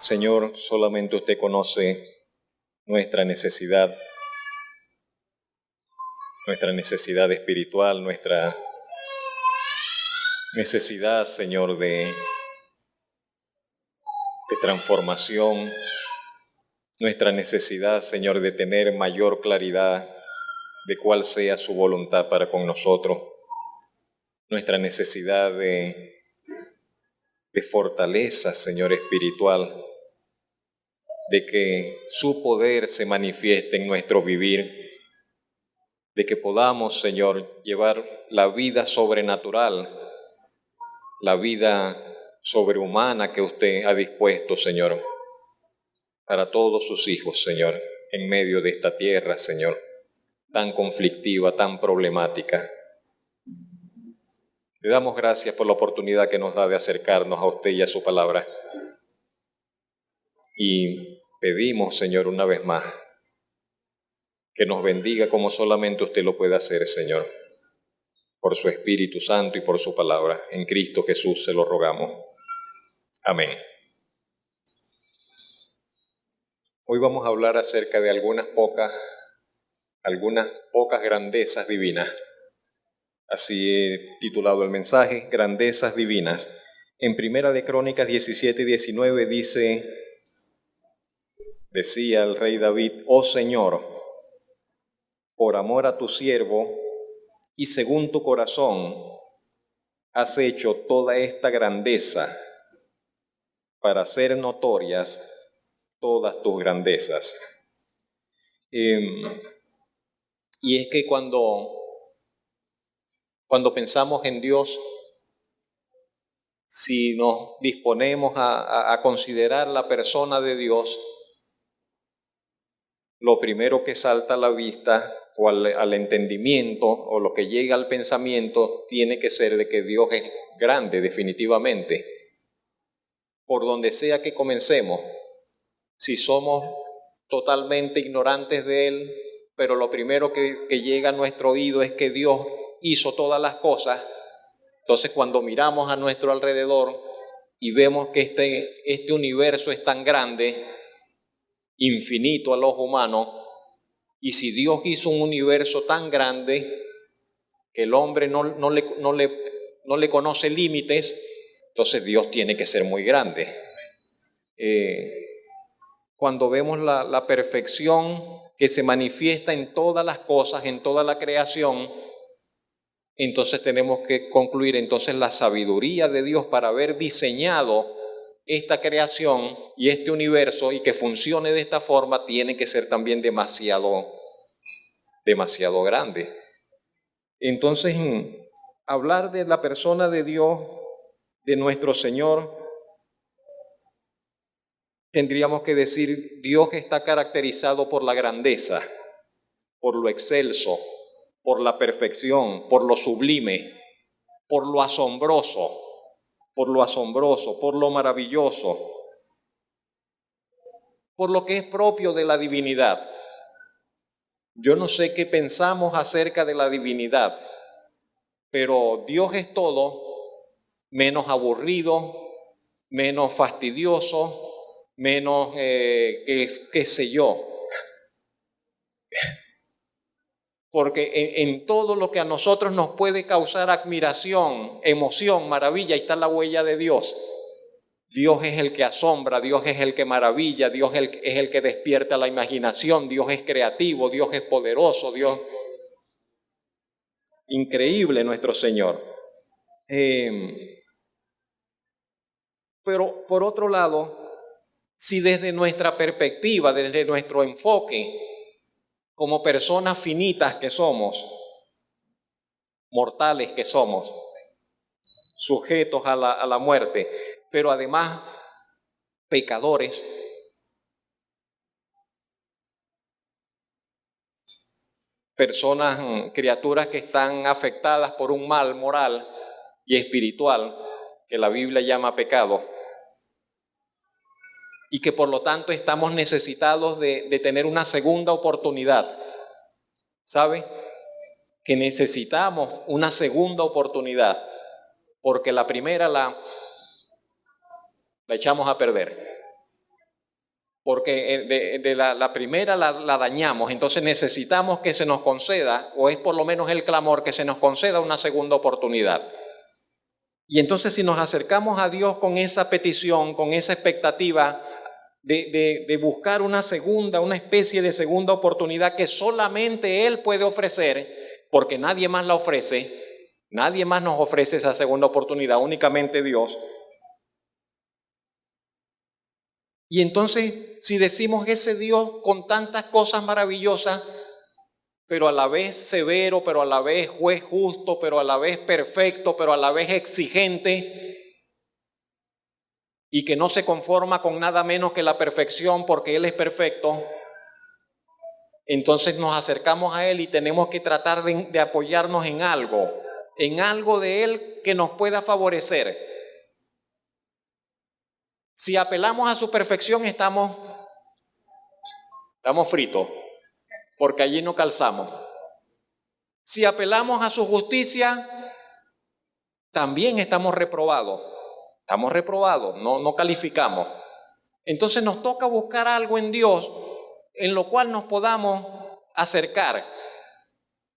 Señor, solamente usted conoce nuestra necesidad espiritual, nuestra necesidad, Señor, de transformación, nuestra necesidad, Señor, de tener mayor claridad de cuál sea su voluntad para con nosotros, nuestra necesidad de fortaleza, Señor, espiritual, de que su poder se manifieste en nuestro vivir, de que podamos, Señor, llevar la vida sobrenatural, la vida sobrehumana que usted ha dispuesto, Señor, para todos sus hijos, Señor, en medio de esta tierra, Señor, tan conflictiva, tan problemática. Le damos gracias por la oportunidad que nos da de acercarnos a usted y a su palabra. Y pedimos, Señor, una vez más, que nos bendiga como solamente usted lo puede hacer, Señor, por su Espíritu Santo y por su palabra. En Cristo Jesús se lo rogamos. Amén. Hoy vamos a hablar acerca de algunas pocas grandezas divinas. Así he titulado el mensaje, Grandezas Divinas. En Primera de Crónicas 17:19 decía el rey David: oh Señor, por amor a tu siervo y según tu corazón, has hecho toda esta grandeza para hacer notorias todas tus grandezas. Y es que cuando pensamos en Dios, si nos disponemos a considerar la persona de Dios, lo primero que salta a la vista o al entendimiento o lo que llega al pensamiento tiene que ser de que Dios es grande, definitivamente. Por donde sea que comencemos, si somos totalmente ignorantes de Él, pero lo primero que llega a nuestro oído es que Dios hizo todas las cosas, entonces cuando miramos a nuestro alrededor y vemos que este universo es tan grande, infinito al ojo humano, y si Dios hizo un universo tan grande que el hombre no le conoce límites, entonces Dios tiene que ser muy grande. Cuando vemos la perfección que se manifiesta en todas las cosas, en toda la creación, entonces tenemos que concluir entonces la sabiduría de Dios para haber diseñado esta creación y este universo y que funcione de esta forma tiene que ser también demasiado grande. Entonces, hablar de la persona de Dios, de nuestro Señor, tendríamos que decir, Dios está caracterizado por la grandeza, por lo excelso, por la perfección, por lo sublime, por lo asombroso, por lo maravilloso, por lo que es propio de la divinidad. Yo no sé qué pensamos acerca de la divinidad, pero Dios es todo menos aburrido, menos fastidioso, menos qué sé yo. Porque en todo lo que a nosotros nos puede causar admiración, emoción, maravilla, ahí está la huella de Dios. Dios es el que asombra, Dios es el que maravilla, Dios es el que despierta la imaginación, Dios es creativo, Dios es poderoso, Dios... Increíble nuestro Señor. Pero por otro lado, si desde nuestra perspectiva, desde nuestro enfoque, como personas finitas que somos, mortales que somos, sujetos a la muerte, pero además pecadores, personas, criaturas que están afectadas por un mal moral y espiritual que la Biblia llama pecado, y que por lo tanto estamos necesitados de tener una segunda oportunidad. ¿Sabe? Que necesitamos una segunda oportunidad, porque la primera la echamos a perder. porque de la primera la dañamos, entonces necesitamos que se nos conceda, o es por lo menos el clamor, que se nos conceda una segunda oportunidad. Y entonces si nos acercamos a Dios con esa petición, con esa expectativa de buscar una especie de segunda oportunidad que solamente Él puede ofrecer, porque nadie más la ofrece, nadie más nos ofrece esa segunda oportunidad, únicamente Dios. Y entonces, si decimos ese Dios con tantas cosas maravillosas, pero a la vez severo, pero a la vez juez justo, pero a la vez perfecto, pero a la vez exigente, y que no se conforma con nada menos que la perfección porque Él es perfecto, entonces nos acercamos a Él y tenemos que tratar de apoyarnos en algo de Él que nos pueda favorecer. Si apelamos a su perfección estamos fritos, porque allí no calzamos. Si apelamos a su justicia, también estamos reprobados. No calificamos. Entonces nos toca buscar algo en Dios en lo cual nos podamos acercar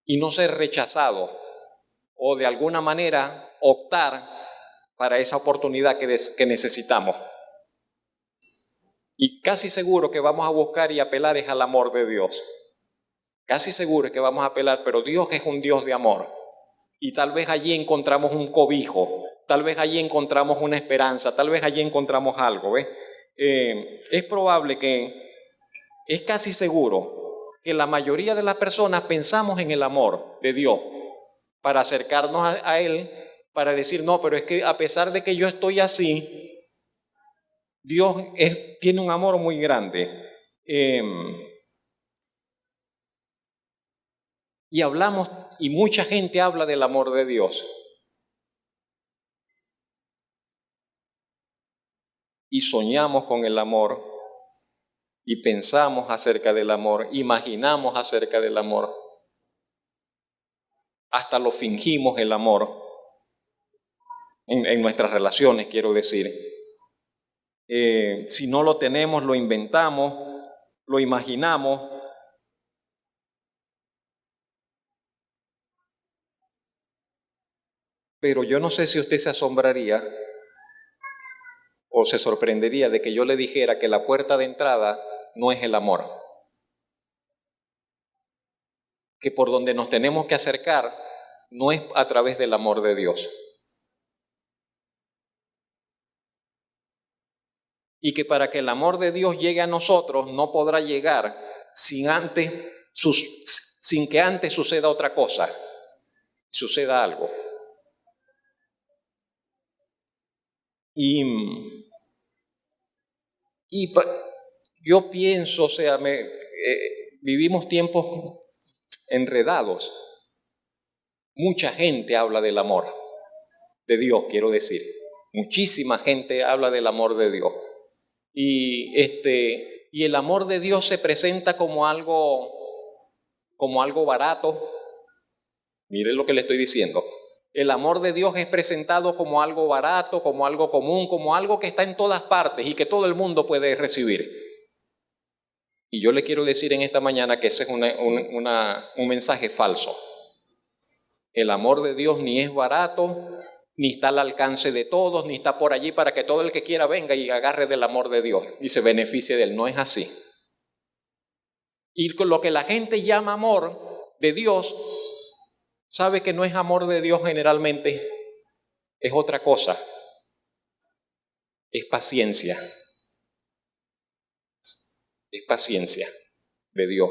y no ser rechazados, o de alguna manera optar para esa oportunidad que necesitamos. Y casi seguro que vamos a buscar y apelar es al amor de Dios. Casi seguro que vamos a apelar, pero Dios es un Dios de amor. Y tal vez allí encontramos un cobijo, tal vez allí encontramos una esperanza, tal vez allí encontramos algo, ¿ves? Es probable es casi seguro que la mayoría de las personas pensamos en el amor de Dios para acercarnos a Él, para decir, no, pero es que a pesar de que yo estoy así, Dios tiene un amor muy grande. Y hablamos, y mucha gente habla del amor de Dios. Y soñamos con el amor, y pensamos acerca del amor, imaginamos acerca del amor, hasta lo fingimos el amor, en nuestras relaciones, quiero decir. Si no lo tenemos, lo inventamos, lo imaginamos. Pero yo no sé si usted se asombraría o se sorprendería de que yo le dijera que la puerta de entrada no es el amor. Que por donde nos tenemos que acercar no es a través del amor de Dios. Y que para que el amor de Dios llegue a nosotros no podrá llegar sin que antes suceda otra cosa, suceda algo. Yo pienso, vivimos tiempos enredados. Mucha gente habla del amor de Dios, quiero decir. Muchísima gente habla del amor de Dios. Y el amor de Dios se presenta como algo barato. Miren lo que le estoy diciendo. El amor de Dios es presentado como algo barato, como algo común, como algo que está en todas partes y que todo el mundo puede recibir. Y yo le quiero decir en esta mañana que ese es un mensaje falso. El amor de Dios ni es barato, ni está al alcance de todos, ni está por allí para que todo el que quiera venga y agarre del amor de Dios y se beneficie de él. No es así. Y con lo que la gente llama amor de Dios, sabe que no es amor de Dios generalmente, es otra cosa. Es paciencia. Es paciencia de Dios.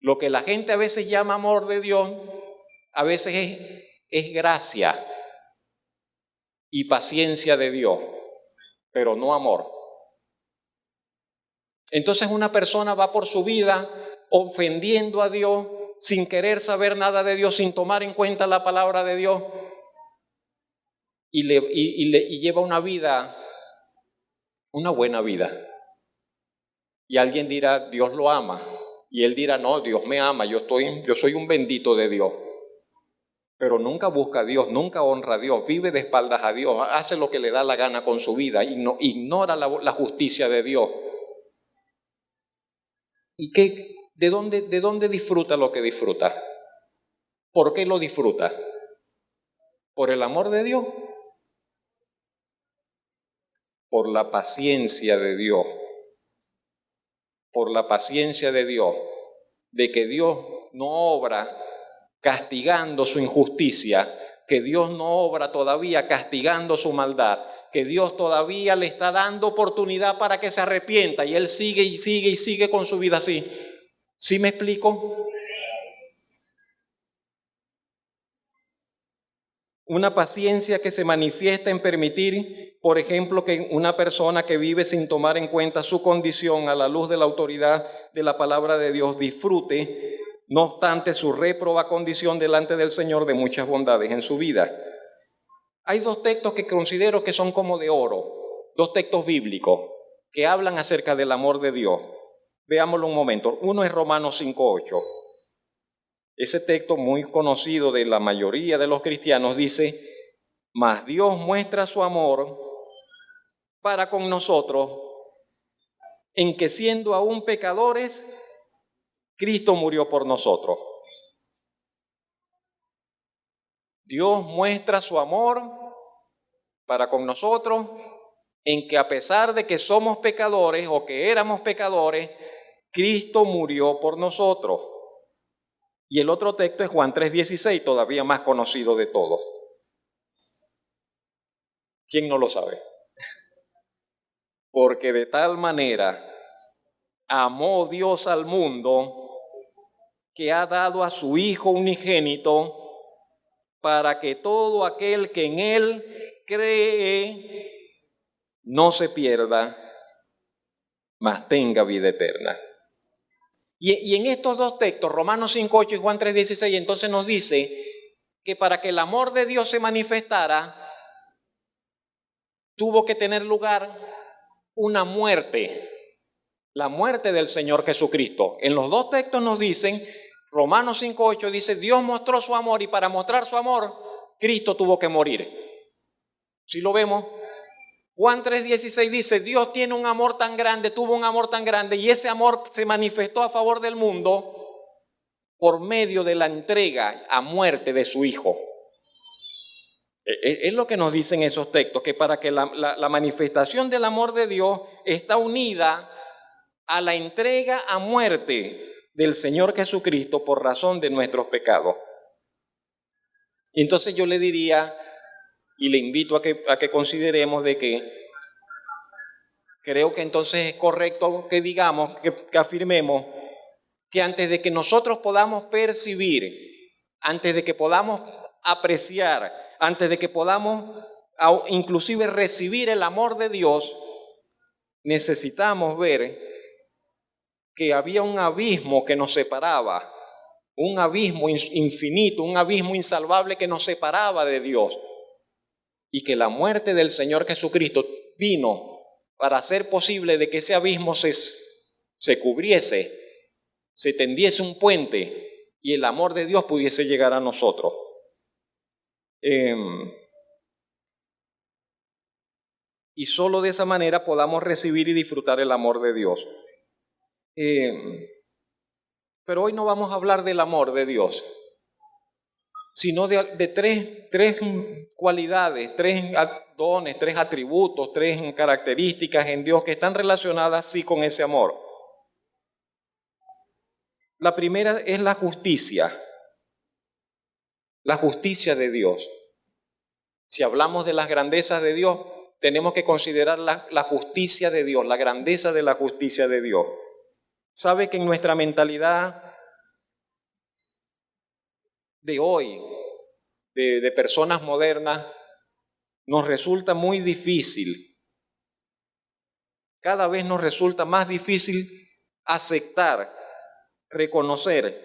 Lo que la gente a veces llama amor de Dios, a veces es gracia y paciencia de Dios, pero no amor. Entonces una persona va por su vida ofendiendo a Dios, sin querer saber nada de Dios, sin tomar en cuenta la palabra de Dios, y lleva una buena vida. Y alguien dirá, Dios lo ama. Y él dirá, no, Dios me ama, yo soy un bendito de Dios. Pero nunca busca a Dios, nunca honra a Dios, vive de espaldas a Dios, hace lo que le da la gana con su vida y no ignora la justicia de Dios. ¿Y de dónde disfruta lo que disfruta? ¿Por qué lo disfruta? ¿Por el amor de Dios? Por la paciencia de Dios. Por la paciencia de Dios. De que Dios no obra castigando su injusticia, que Dios no obra todavía castigando su maldad, que Dios todavía le está dando oportunidad para que se arrepienta y él sigue y sigue y sigue con su vida así. ¿Sí me explico? Una paciencia que se manifiesta en permitir, por ejemplo, que una persona que vive sin tomar en cuenta su condición a la luz de la autoridad de la palabra de Dios disfrute, no obstante su réproba condición delante del Señor, de muchas bondades en su vida. Hay dos textos que considero que son como de oro, dos textos bíblicos que hablan acerca del amor de Dios. Veámoslo un momento. Uno es Romanos 5:8. Ese texto muy conocido de la mayoría de los cristianos dice: mas Dios muestra su amor para con nosotros en que siendo aún pecadores, Cristo murió por nosotros. Dios muestra su amor para con nosotros en que a pesar de que somos pecadores o que éramos pecadores, Cristo murió por nosotros. Y el otro texto es Juan 3:16, todavía más conocido de todos. ¿Quién no lo sabe? Porque de tal manera amó Dios al mundo que ha dado a su Hijo unigénito para que todo aquel que en Él cree no se pierda, mas tenga vida eterna. Y en estos dos textos, Romanos 5:8 y Juan 3:16, entonces nos dice que para que el amor de Dios se manifestara, tuvo que tener lugar una muerte, la muerte del Señor Jesucristo. En los dos textos nos dicen, Romanos 5:8 dice, Dios mostró su amor y para mostrar su amor, Cristo tuvo que morir. ¿Sí lo vemos? Juan 3:16 dice, Dios tiene un amor tan grande, tuvo un amor tan grande y ese amor se manifestó a favor del mundo por medio de la entrega a muerte de su Hijo. Es lo que nos dicen esos textos, que para que la manifestación del amor de Dios está unida a la entrega a muerte del Señor Jesucristo por razón de nuestros pecados. Y entonces yo le diría y le invito a que consideremos de que creo que entonces es correcto que digamos, que afirmemos que antes de que nosotros podamos percibir, antes de que podamos apreciar, antes de que podamos inclusive recibir el amor de Dios, necesitamos ver que había un abismo que nos separaba, un abismo infinito, un abismo insalvable que nos separaba de Dios, y que la muerte del Señor Jesucristo vino para hacer posible de que ese abismo se cubriese, se tendiese un puente y el amor de Dios pudiese llegar a nosotros. Y solo de esa manera podamos recibir y disfrutar el amor de Dios. Pero hoy no vamos a hablar del amor de Dios, sino de tres cualidades, tres dones, tres atributos, tres características en Dios que están relacionadas sí con ese amor. La primera es la justicia de Dios. Si hablamos de las grandezas de Dios, tenemos que considerar la justicia de Dios, la grandeza de la justicia de Dios. Sabe que en nuestra mentalidad de hoy, de personas modernas, nos resulta muy difícil, cada vez nos resulta más difícil aceptar, reconocer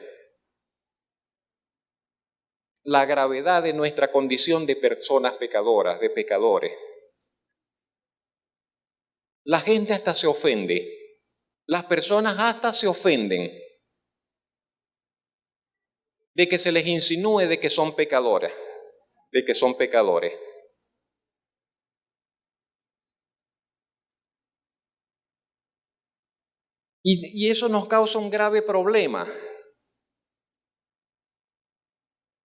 la gravedad de nuestra condición de personas pecadoras, de pecadores. La gente hasta se ofende, las personas hasta se ofenden de que se les insinúe de que son pecadores, de que son pecadores. Y eso nos causa un grave problema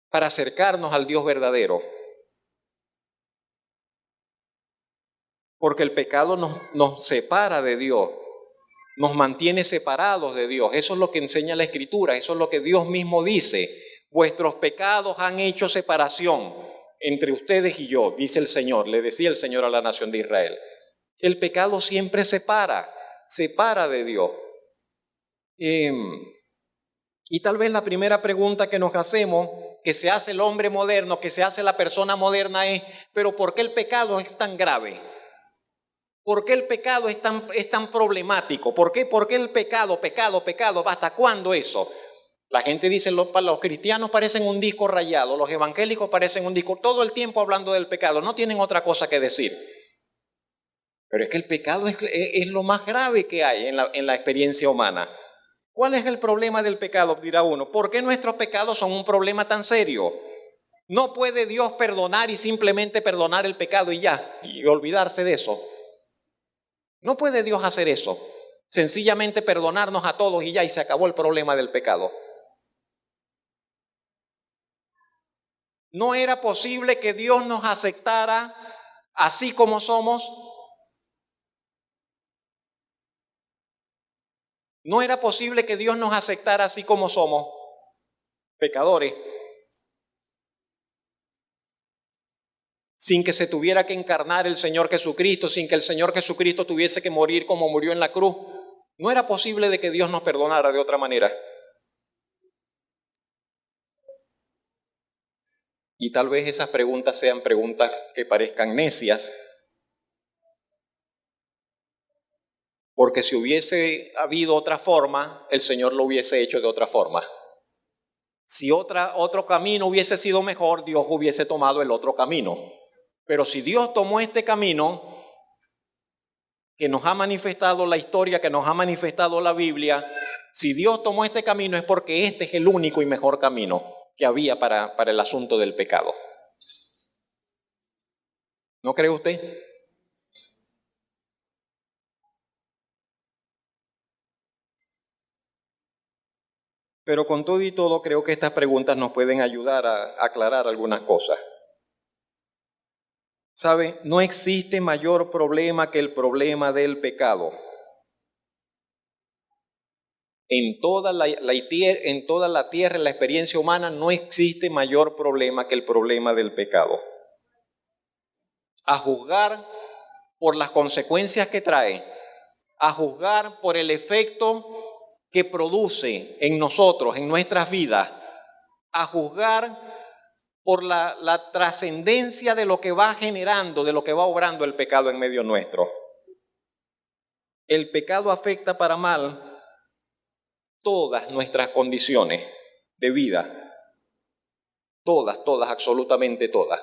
para acercarnos al Dios verdadero. Porque el pecado nos separa de Dios, nos mantiene separados de Dios. Eso es lo que enseña la Escritura, eso es lo que Dios mismo dice. Vuestros pecados han hecho separación entre ustedes y yo, dice el Señor, le decía el Señor a la nación de Israel. El pecado siempre separa de Dios. Y tal vez la primera pregunta que nos hacemos, que se hace el hombre moderno, que se hace la persona moderna es, ¿pero por qué el pecado es tan grave? ¿Por qué el pecado es tan problemático? ¿Por qué el pecado? ¿Hasta cuándo eso? La gente dice, los cristianos parecen un disco rayado, los evangélicos parecen un disco, todo el tiempo hablando del pecado, no tienen otra cosa que decir. Pero es que el pecado es lo más grave que hay en la experiencia humana. ¿Cuál es el problema del pecado? Dirá uno. ¿Por qué nuestros pecados son un problema tan serio? No puede Dios perdonar y simplemente perdonar el pecado y ya, y olvidarse de eso. No puede Dios hacer eso. Sencillamente perdonarnos a todos y ya, y se acabó el problema del pecado. ¿No era posible que Dios nos aceptara así como somos? ¿No era posible que Dios nos aceptara así como somos? Pecadores. Sin que se tuviera que encarnar el Señor Jesucristo, sin que el Señor Jesucristo tuviese que morir como murió en la cruz. ¿No era posible de que Dios nos perdonara de otra manera? Y tal vez esas preguntas sean preguntas que parezcan necias, porque si hubiese habido otra forma, el Señor lo hubiese hecho de otra forma. Si otro camino hubiese sido mejor, Dios hubiese tomado el otro camino. Pero si Dios tomó este camino, que nos ha manifestado la historia, que nos ha manifestado la Biblia, si Dios tomó este camino es porque este es el único y mejor camino que había para el asunto del pecado. ¿No cree usted? Pero con todo y todo, creo que estas preguntas nos pueden ayudar a aclarar algunas cosas. ¿Sabe? No existe mayor problema que el problema del pecado. En toda la tierra, en la experiencia humana, no existe mayor problema que el problema del pecado. A juzgar por las consecuencias que trae, a juzgar por el efecto que produce en nosotros, en nuestras vidas, a juzgar por la trascendencia de lo que va generando, de lo que va obrando el pecado en medio nuestro. El pecado afecta para mal todas nuestras condiciones de vida, todas, absolutamente todas.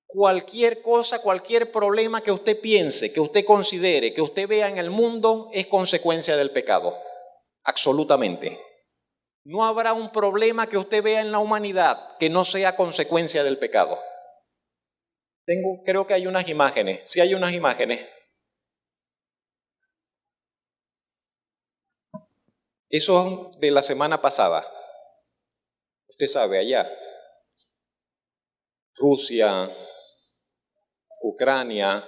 Cualquier cosa, cualquier problema que usted piense, que usted considere, que usted vea en el mundo es consecuencia del pecado, absolutamente. No habrá un problema que usted vea en la humanidad que no sea consecuencia del pecado. Creo que hay unas imágenes, sí hay unas imágenes. Eso es de la semana pasada. Usted sabe, allá. Rusia, Ucrania,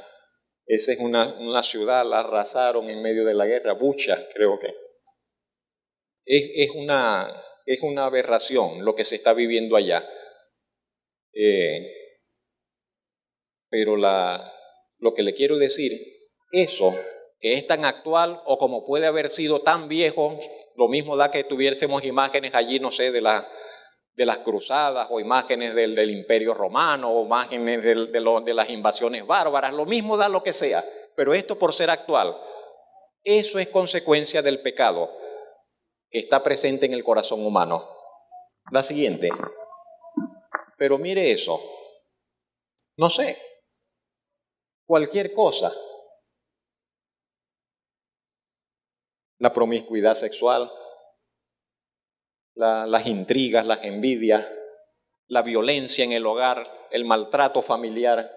esa es una ciudad, la arrasaron en medio de la guerra, Bucha, creo que. Es una aberración lo que se está viviendo allá. Pero lo que le quiero decir, eso que es tan actual o como puede haber sido tan viejo, lo mismo da que tuviésemos imágenes allí, no sé, de las cruzadas o imágenes del Imperio Romano o imágenes de las invasiones bárbaras, lo mismo da lo que sea, pero esto por ser actual, eso es consecuencia del pecado que está presente en el corazón humano. La siguiente. Pero mire eso, no sé, cualquier cosa. La promiscuidad sexual, las intrigas, las envidias, la violencia en el hogar, el maltrato familiar,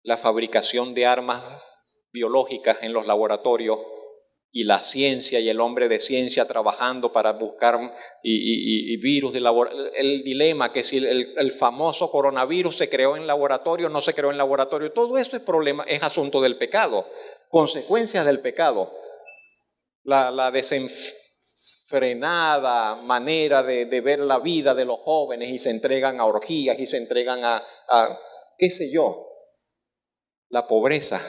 la fabricación de armas biológicas en los laboratorios y la ciencia y el hombre de ciencia trabajando para buscar y virus de laboratorio. El dilema que si el famoso coronavirus se creó en laboratorio, no se creó en laboratorio, todo eso es problema, es asunto del pecado, consecuencias del pecado. La desenfrenada manera de ver la vida de los jóvenes y se entregan a orgías y se entregan a qué sé yo, la pobreza.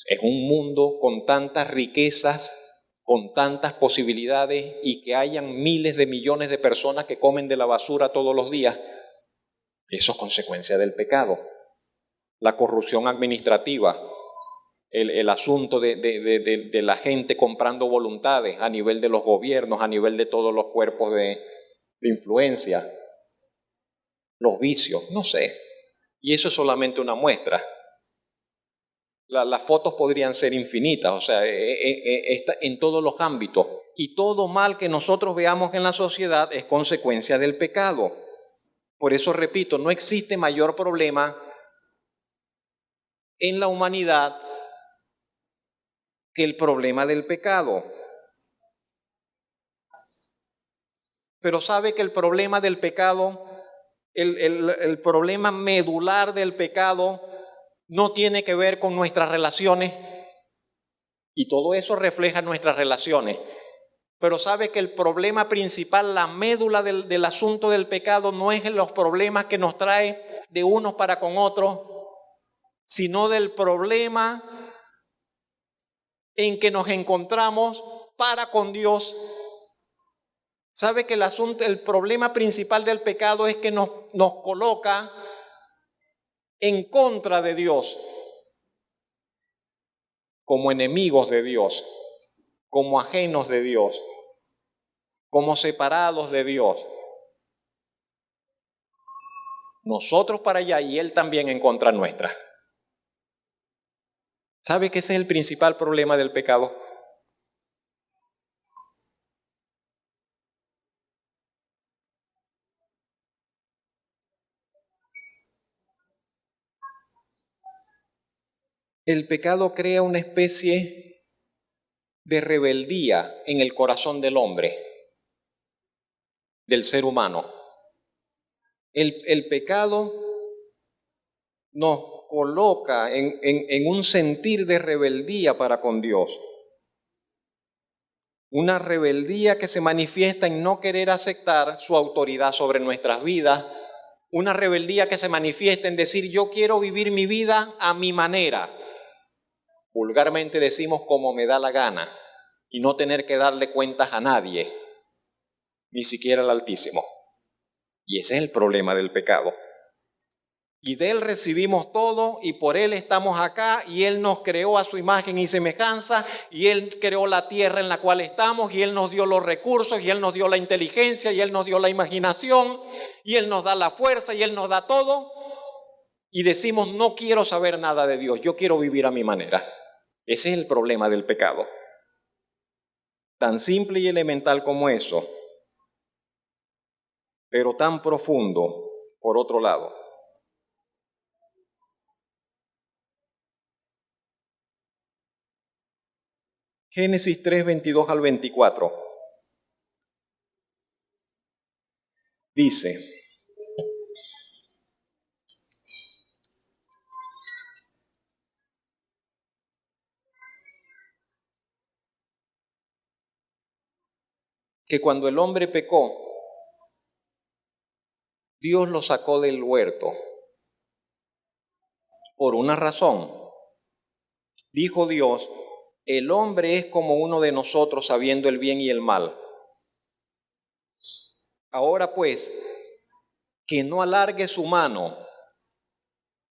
Es un mundo con tantas riquezas, con tantas posibilidades y que hayan miles de millones de personas que comen de la basura todos los días. Eso es consecuencia del pecado. La corrupción administrativa, el asunto de la gente comprando voluntades a nivel de los gobiernos, a nivel de todos los cuerpos de influencia, los vicios, no sé. Y eso es solamente una muestra. Las fotos podrían ser infinitas, o sea, en todos los ámbitos. Y todo mal que nosotros veamos en la sociedad es consecuencia del pecado. Por eso, repito, no existe mayor problema en la humanidad que el problema del pecado. Pero sabe que el problema del pecado, el problema medular del pecado no tiene que ver con nuestras relaciones, y todo eso refleja nuestras relaciones. Pero sabe que el problema principal, la médula del asunto del pecado, no es en los problemas que nos trae de unos para con otros, sino del problema en que nos encontramos para con Dios. Sabe que el problema principal del pecado es que nos coloca en contra de Dios, como enemigos de Dios, como ajenos de Dios, como separados de Dios. Nosotros para allá y Él también en contra nuestra. ¿Sabe que ese es el principal problema del pecado? El pecado crea una especie de rebeldía en el corazón del hombre, del ser humano. El pecado nos coloca en un sentir de rebeldía para con Dios. Una rebeldía que se manifiesta en no querer aceptar su autoridad sobre nuestras vidas. Una rebeldía que se manifiesta en decir, yo quiero vivir mi vida a mi manera. Vulgarmente decimos como me da la gana y no tener que darle cuentas a nadie, ni siquiera al Altísimo. Y ese es el problema del pecado. Y de Él recibimos todo y por Él estamos acá y Él nos creó a su imagen y semejanza y Él creó la tierra en la cual estamos y Él nos dio los recursos y Él nos dio la inteligencia y Él nos dio la imaginación y Él nos da la fuerza y Él nos da todo. Y decimos, no quiero saber nada de Dios, yo quiero vivir a mi manera. Ese es el problema del pecado. Tan simple y elemental como eso, pero tan profundo por otro lado. Génesis 3, 22 al 24. Dice, que cuando el hombre pecó, Dios lo sacó del huerto por una razón. Dijo Dios, el hombre es como uno de nosotros sabiendo el bien y el mal. Ahora pues, que no alargue su mano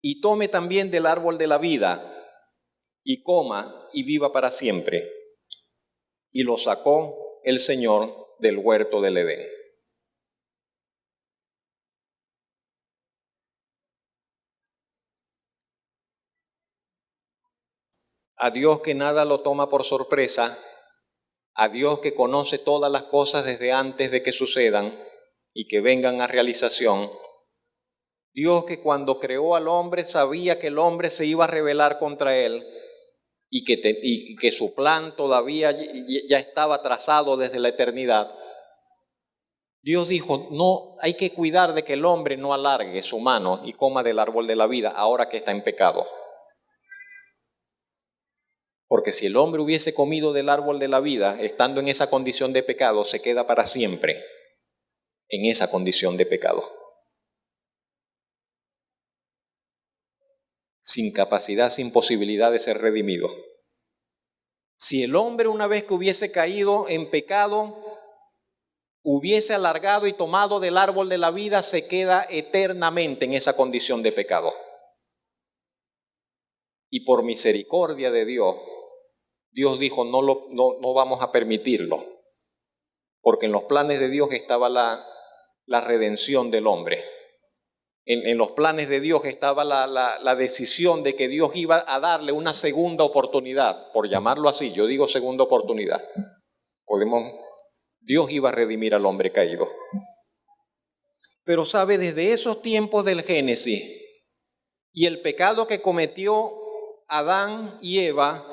y tome también del árbol de la vida y coma y viva para siempre. Y lo sacó el Señor del huerto del Edén. A Dios que nada lo toma por sorpresa, a Dios que conoce todas las cosas desde antes de que sucedan y que vengan a realización, Dios que cuando creó al hombre sabía que el hombre se iba a rebelar contra él y que su plan todavía ya estaba trazado desde la eternidad. Dios dijo, no, hay que cuidar de que el hombre no alargue su mano y coma del árbol de la vida ahora que está en pecado. Porque si el hombre hubiese comido del árbol de la vida, estando en esa condición de pecado, se queda para siempre en esa condición de pecado. Sin capacidad, sin posibilidad de ser redimido. Si el hombre una vez que hubiese caído en pecado, hubiese alargado y tomado del árbol de la vida, se queda eternamente en esa condición de pecado. Y por misericordia de Dios, Dios dijo, no vamos a permitirlo, porque en los planes de Dios estaba la redención del hombre. En los planes de Dios estaba la decisión de que Dios iba a darle una segunda oportunidad, por llamarlo así, yo digo segunda oportunidad. Dios iba a redimir al hombre caído. Pero sabe, desde esos tiempos del Génesis y el pecado que cometió Adán y Eva,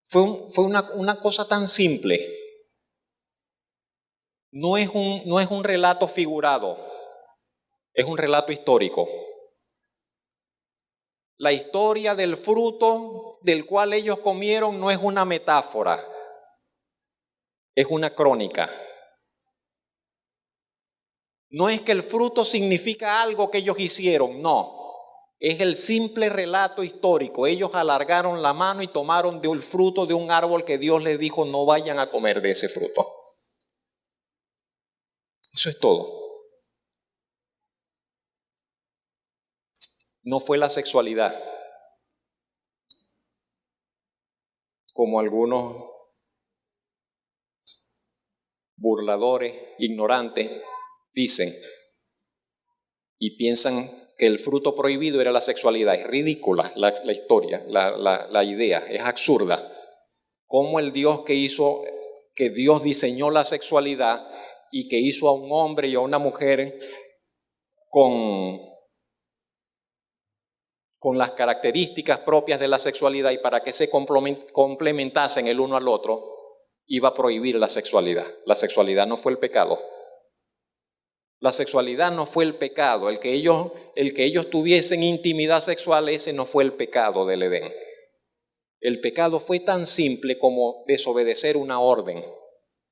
fue una cosa tan simple. No es un relato figurado, es un relato histórico. La historia del fruto del cual ellos comieron no es una metáfora, es una crónica. No es que el fruto significa algo que ellos hicieron, no. Es el simple relato histórico. Ellos alargaron la mano y tomaron del fruto de un árbol que Dios les dijo, no vayan a comer de ese fruto. Eso es todo. No fue la sexualidad, como algunos burladores, ignorantes, dicen y piensan que el fruto prohibido era la sexualidad. Es ridícula la historia, la idea, es absurda. Como el Dios que Dios diseñó la sexualidad y que hizo a un hombre y a una mujer con las características propias de la sexualidad y para que se complementasen el uno al otro, iba a prohibir la sexualidad. La sexualidad no fue el pecado. La sexualidad no fue el pecado. El que ellos tuviesen intimidad sexual, ese no fue el pecado del Edén. El pecado fue tan simple como desobedecer una orden.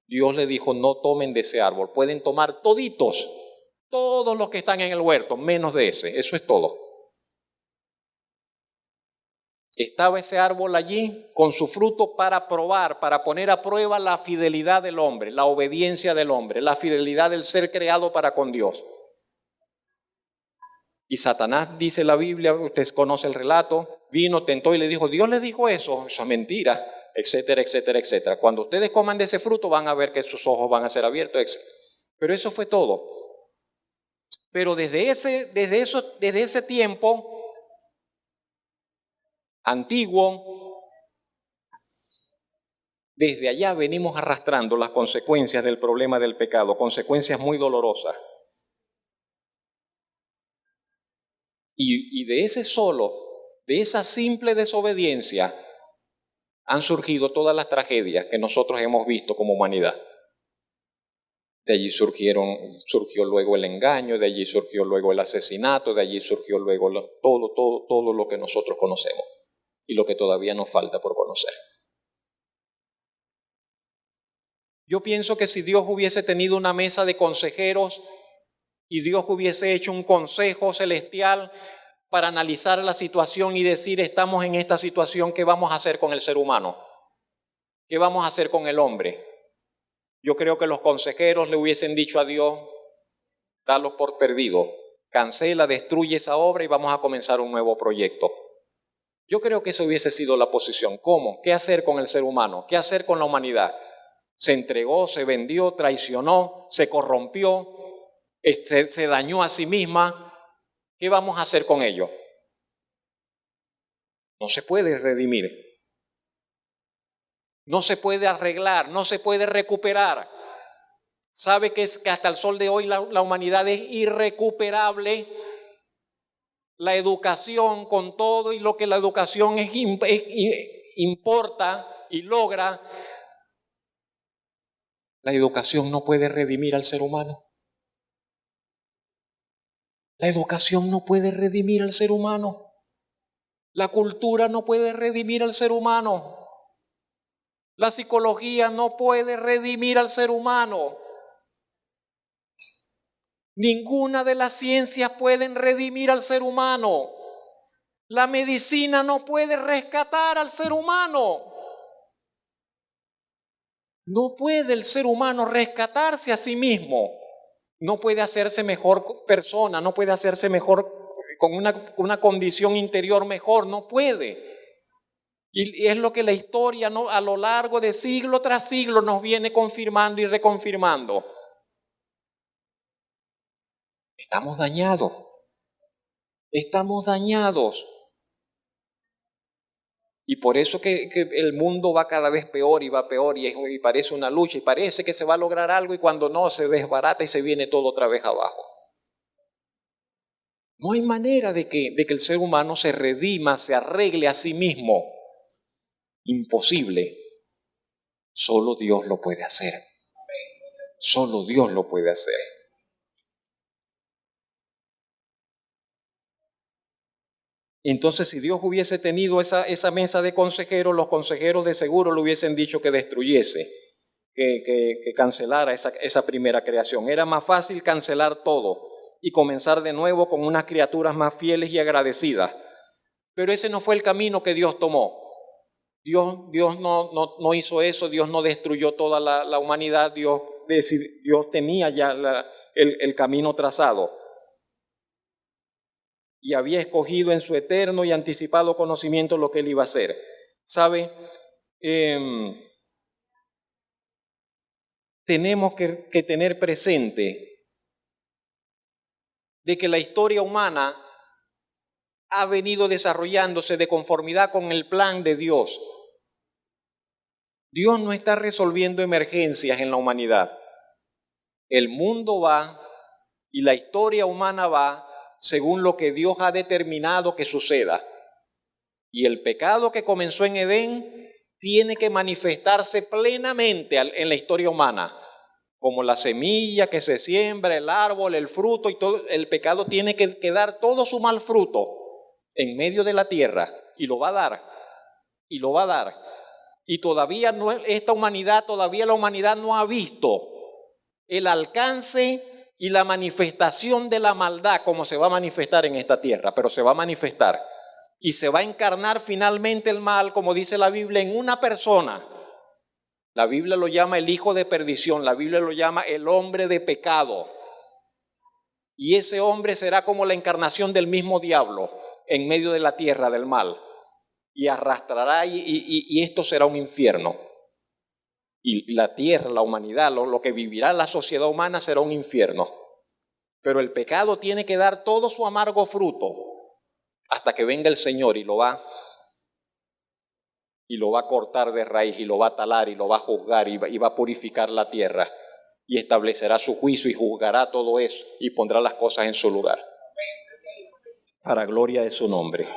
Dios le dijo, no tomen de ese árbol. Pueden tomar toditos, todos los que están en el huerto, menos de ese. Eso es todo. Estaba ese árbol allí con su fruto para probar, para poner a prueba la fidelidad del hombre, la obediencia del hombre, la fidelidad del ser creado para con Dios. Y Satanás, dice la Biblia, usted conoce el relato, vino, tentó y le dijo, Dios le dijo eso es mentira, etcétera, etcétera, etcétera. Cuando ustedes coman de ese fruto van a ver que sus ojos van a ser abiertos, etcétera. Pero eso fue todo. Pero desde ese tiempo antiguo, desde allá venimos arrastrando las consecuencias del problema del pecado, consecuencias muy dolorosas. Y de esa simple desobediencia, han surgido todas las tragedias que nosotros hemos visto como humanidad. De allí surgió luego el engaño, de allí surgió luego el asesinato, de allí surgió luego todo lo que nosotros conocemos y lo que todavía nos falta por conocer. Yo pienso que si Dios hubiese tenido una mesa de consejeros y Dios hubiese hecho un consejo celestial para analizar la situación y decir, estamos en esta situación, ¿qué vamos a hacer con el ser humano? ¿Qué vamos a hacer con el hombre? Yo creo que los consejeros le hubiesen dicho a Dios, dalos por perdido, cancela, destruye esa obra y vamos a comenzar un nuevo proyecto. Yo creo que esa hubiese sido la posición. ¿Cómo? ¿Qué hacer con el ser humano? ¿Qué hacer con la humanidad? Se entregó, se vendió, traicionó, se corrompió, se dañó a sí misma. ¿Qué vamos a hacer con ello? No se puede redimir. No se puede arreglar, no se puede recuperar. Sabe que hasta el sol de hoy la humanidad es irrecuperable. La educación, con todo y lo que la educación importa y logra, la educación no puede redimir al ser humano. La educación no puede redimir al ser humano. La cultura no puede redimir al ser humano. La psicología no puede redimir al ser humano. Ninguna de las ciencias pueden redimir al ser humano. La medicina no puede rescatar al ser humano. No puede el ser humano rescatarse a sí mismo. No puede hacerse mejor persona, no puede hacerse mejor con una condición interior mejor, no puede. Y es lo que la historia, ¿no?, a lo largo de siglo tras siglo nos viene confirmando y reconfirmando. Estamos dañados. Estamos dañados. Y por eso que el mundo va cada vez peor y va peor y parece una lucha y parece que se va a lograr algo y cuando no se desbarata y se viene todo otra vez abajo. No hay manera de que el ser humano se redima, se arregle a sí mismo. Imposible. Solo Dios lo puede hacer. Solo Dios lo puede hacer. Entonces, si Dios hubiese tenido esa mesa de consejeros, los consejeros de seguro le hubiesen dicho que destruyese, que cancelara esa primera creación. Era más fácil cancelar todo y comenzar de nuevo con unas criaturas más fieles y agradecidas. Pero ese no fue el camino que Dios tomó. Dios no hizo eso, Dios no destruyó toda la humanidad, Dios tenía ya el camino trazado. Y había escogido en su eterno y anticipado conocimiento lo que Él iba a hacer. ¿Sabe? Tenemos que tener presente de que la historia humana ha venido desarrollándose de conformidad con el plan de Dios. Dios no está resolviendo emergencias en la humanidad. El mundo va y la historia humana va según lo que Dios ha determinado que suceda. Y el pecado que comenzó en Edén tiene que manifestarse plenamente en la historia humana. Como la semilla que se siembra, el árbol, el fruto y todo, el pecado tiene que dar todo su mal fruto en medio de la tierra. Y lo va a dar. Y lo va a dar. Y todavía la humanidad no ha visto el alcance y la manifestación de la maldad como se va a manifestar en esta tierra, pero se va a manifestar. Y se va a encarnar finalmente el mal, como dice la Biblia, en una persona. La Biblia lo llama el hijo de perdición, la Biblia lo llama el hombre de pecado. Y ese hombre será como la encarnación del mismo diablo en medio de la tierra del mal. Y arrastrará y esto será un infierno. Y la tierra, la humanidad, lo que vivirá la sociedad humana será un infierno. Pero el pecado tiene que dar todo su amargo fruto hasta que venga el Señor y lo va a cortar de raíz y lo va a talar y lo va a juzgar y va a purificar la tierra y establecerá su juicio y juzgará todo eso y pondrá las cosas en su lugar para gloria de su nombre.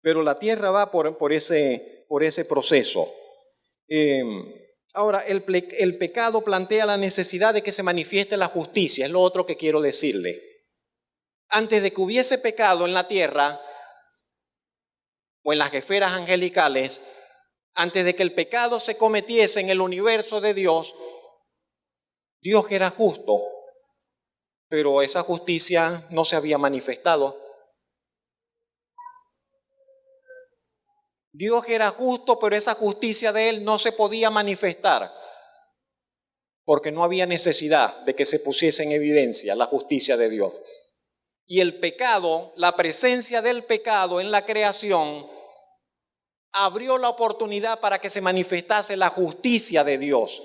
Pero la tierra va por ese proceso. Ahora, el pecado plantea la necesidad de que se manifieste la justicia, es lo otro que quiero decirle. Antes de que hubiese pecado en la tierra o en las esferas angelicales, antes de que el pecado se cometiese en el universo de Dios, Dios era justo, pero esa justicia no se había manifestado. Dios era justo, pero esa justicia de Él no se podía manifestar, porque no había necesidad de que se pusiese en evidencia la justicia de Dios. Y el pecado, la presencia del pecado en la creación, abrió la oportunidad para que se manifestase la justicia de Dios.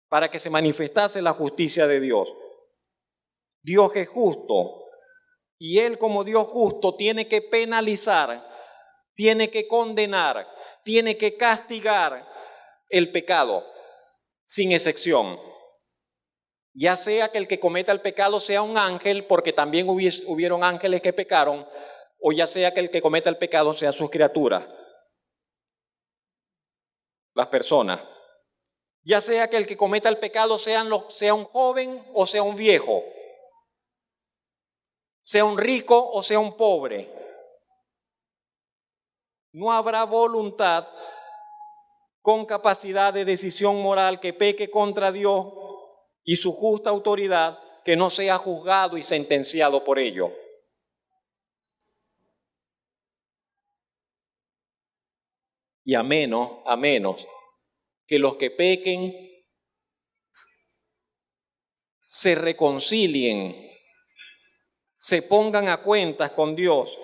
Para que se manifestase la justicia de Dios. Dios es justo. Y Él, como Dios justo, tiene que penalizar, tiene que condenar tiene que castigar el pecado, sin excepción. Ya sea que el que cometa el pecado sea un ángel, porque también hubieron ángeles que pecaron, o ya sea que el que cometa el pecado sea sus criaturas, las personas. Ya sea que el que cometa el pecado sea un joven o sea un viejo, sea un rico o sea un pobre. No habrá voluntad con capacidad de decisión moral que peque contra Dios y su justa autoridad, que no sea juzgado y sentenciado por ello. Y a menos que los que pequen se reconcilien, se pongan a cuentas con Dios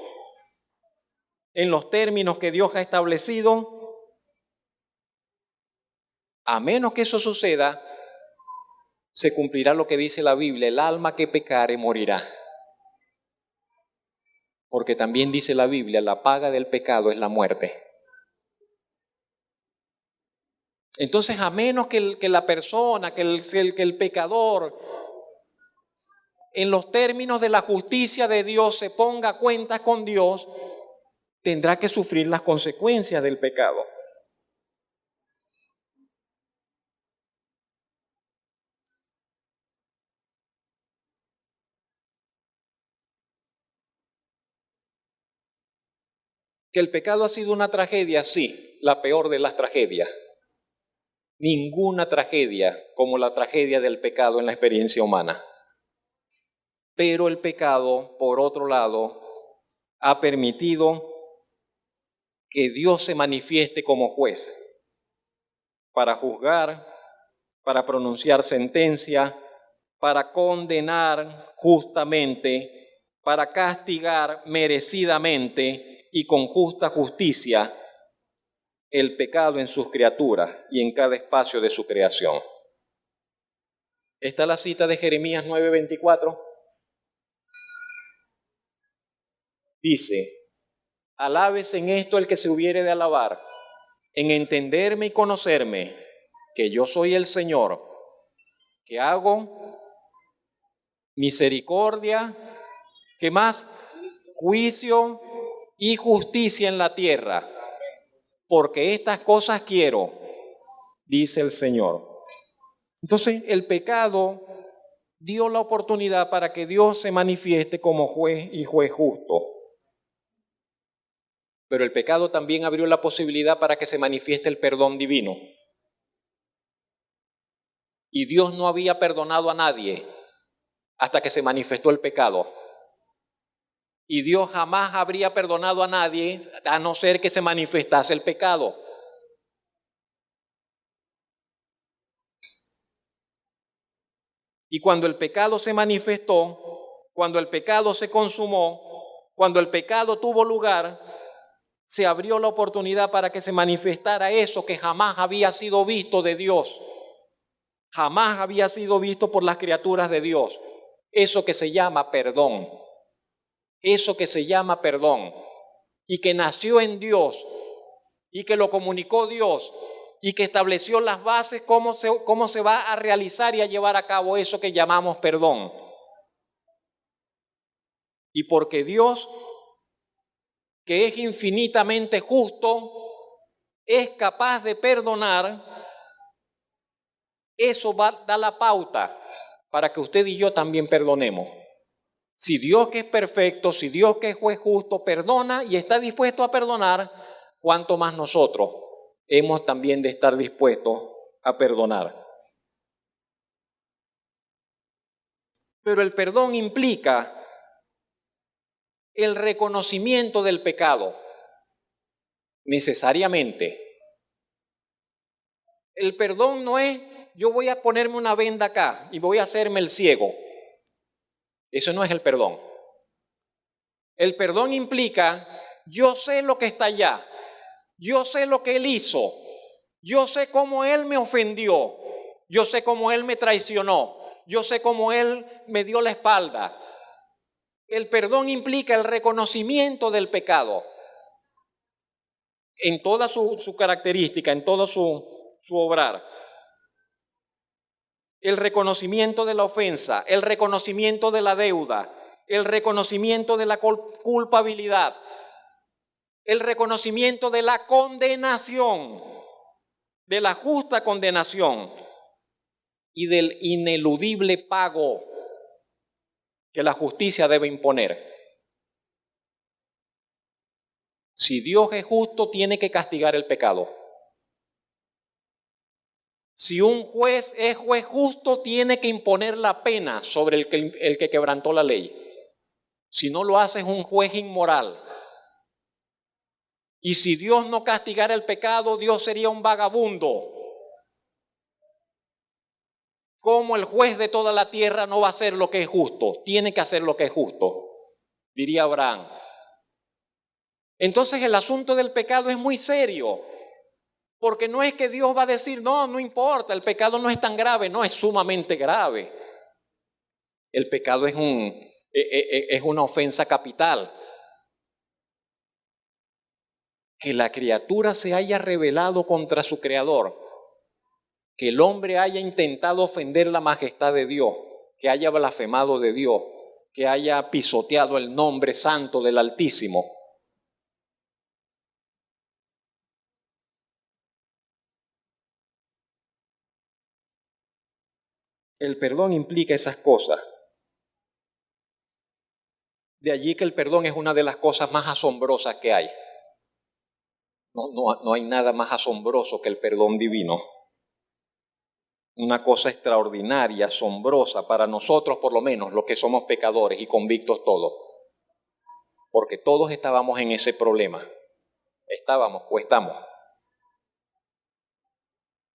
en los términos que Dios ha establecido. A menos que eso suceda, se cumplirá lo que dice la Biblia: el alma que pecare morirá. Porque también dice la Biblia: la paga del pecado es la muerte. Entonces, a menos que la persona, que el pecador, en los términos de la justicia de Dios, se ponga a cuentas con Dios, tendrá que sufrir las consecuencias del pecado. ¿Que el pecado ha sido una tragedia? Sí, la peor de las tragedias. Ninguna tragedia como la tragedia del pecado en la experiencia humana. Pero el pecado, por otro lado, ha permitido que Dios se manifieste como juez para juzgar, para pronunciar sentencia, para condenar justamente, para castigar merecidamente y con justa justicia el pecado en sus criaturas y en cada espacio de su creación. Está la cita de Jeremías 9:24. Dice: alábese en esto el que se hubiere de alabar, en entenderme y conocerme, que yo soy el Señor, que hago misericordia, ¿qué más? Juicio y justicia en la tierra, porque estas cosas quiero, dice el Señor. Entonces, el pecado dio la oportunidad para que Dios se manifieste como juez y juez justo. Pero el pecado también abrió la posibilidad para que se manifieste el perdón divino. Y Dios no había perdonado a nadie hasta que se manifestó el pecado. Y Dios jamás habría perdonado a nadie a no ser que se manifestase el pecado. Y cuando el pecado se manifestó, cuando el pecado se consumó, cuando el pecado tuvo lugar, se abrió la oportunidad para que se manifestara eso que jamás había sido visto de Dios. Jamás había sido visto por las criaturas de Dios. Eso que se llama perdón. Eso que se llama perdón. Y que nació en Dios. Y que lo comunicó Dios. Y que estableció las bases cómo se va a realizar y a llevar a cabo eso que llamamos perdón. Y porque Dios, que es infinitamente justo, es capaz de perdonar, eso da la pauta para que usted y yo también perdonemos. Si Dios, que es perfecto, si Dios, que es juez justo, perdona y está dispuesto a perdonar, ¿cuánto más nosotros hemos también de estar dispuestos a perdonar? Pero el perdón implica el reconocimiento del pecado, necesariamente. El perdón no es: yo voy a ponerme una venda acá y voy a hacerme el ciego. Eso no es el perdón. El perdón implica: yo sé lo que está allá, yo sé lo que él hizo, yo sé cómo él me ofendió, yo sé cómo él me traicionó, yo sé cómo él me dio la espalda. El perdón implica el reconocimiento del pecado. en toda su característica, en todo su obrar. El reconocimiento de la ofensa, el reconocimiento de la deuda, el reconocimiento de la culpabilidad, el reconocimiento de la condenación, de la justa condenación y del ineludible pago que la justicia debe imponer. Si Dios es justo, tiene que castigar el pecado. Si un juez es juez justo, tiene que imponer la pena sobre el que quebrantó la ley. Si no lo hace, es un juez inmoral. Y si Dios no castigara el pecado, Dios sería un vagabundo. ¿Cómo el juez de toda la tierra no va a hacer lo que es justo? Tiene que hacer lo que es justo, diría Abraham. Entonces el asunto del pecado es muy serio, porque no es que Dios va a decir, no importa, el pecado no es tan grave, no, es sumamente grave. El pecado es una ofensa capital. Que la criatura se haya rebelado contra su Creador, que el hombre haya intentado ofender la majestad de Dios, que haya blasfemado de Dios, que haya pisoteado el nombre santo del Altísimo. El perdón implica esas cosas. De allí que el perdón es una de las cosas más asombrosas que hay. No hay nada más asombroso que el perdón divino. Una cosa extraordinaria, asombrosa para nosotros, por lo menos, los que somos pecadores y convictos todos. Porque todos estábamos en ese problema. Estábamos o estamos.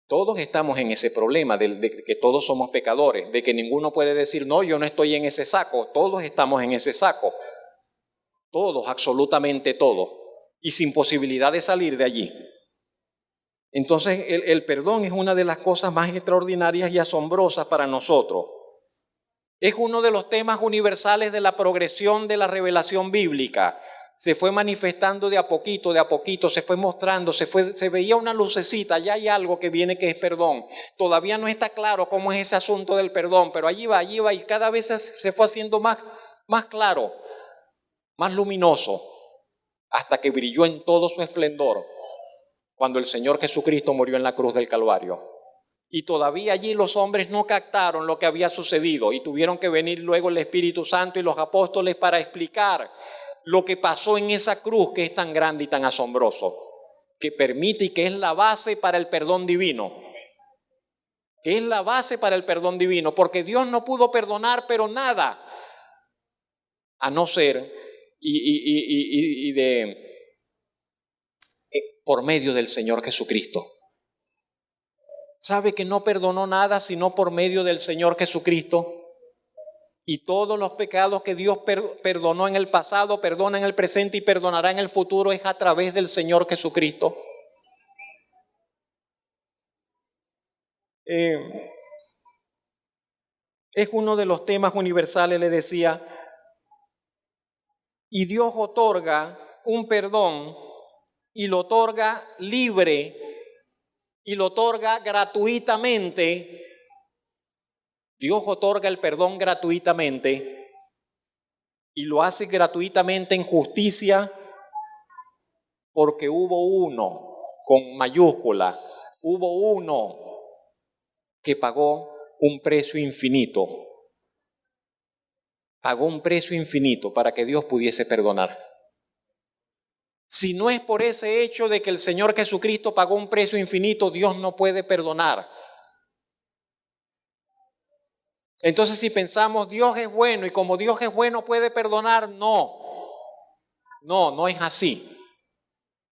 Todos estamos en ese problema de que todos somos pecadores, de que ninguno puede decir, no, yo no estoy en ese saco. Todos estamos en ese saco. Todos, absolutamente todos. Y sin posibilidad de salir de allí. Entonces, el perdón es una de las cosas más extraordinarias y asombrosas para nosotros. Es uno de los temas universales de la progresión de la revelación bíblica. Se fue manifestando de a poquito, se fue mostrando, se veía una lucecita, ya hay algo que viene que es perdón. Todavía no está claro cómo es ese asunto del perdón, pero allí va, y cada vez se fue haciendo más claro, más luminoso, hasta que brilló en todo su esplendor cuando el Señor Jesucristo murió en la cruz del Calvario. Y todavía allí los hombres no captaron lo que había sucedido y tuvieron que venir luego el Espíritu Santo y los apóstoles para explicar lo que pasó en esa cruz que es tan grande y tan asombroso, que permite y que es la base para el perdón divino. Que es la base para el perdón divino, porque Dios no pudo perdonar, pero nada, a no ser por medio del Señor Jesucristo. ¿Sabe que no perdonó nada sino por medio del Señor Jesucristo? Y todos los pecados que Dios perdonó en el pasado, perdona en el presente y perdonará en el futuro es a través del Señor Jesucristo. Es uno de los temas universales, le decía, y Dios otorga un perdón y lo otorga libre y lo otorga gratuitamente. Dios otorga el perdón gratuitamente y lo hace gratuitamente en justicia porque hubo uno, con mayúscula, hubo uno que pagó un precio infinito. Pagó un precio infinito para que Dios pudiese perdonar. Si no es por ese hecho de que el Señor Jesucristo pagó un precio infinito, Dios no puede perdonar. Entonces, si pensamos Dios es bueno y como Dios es bueno puede perdonar, no es así.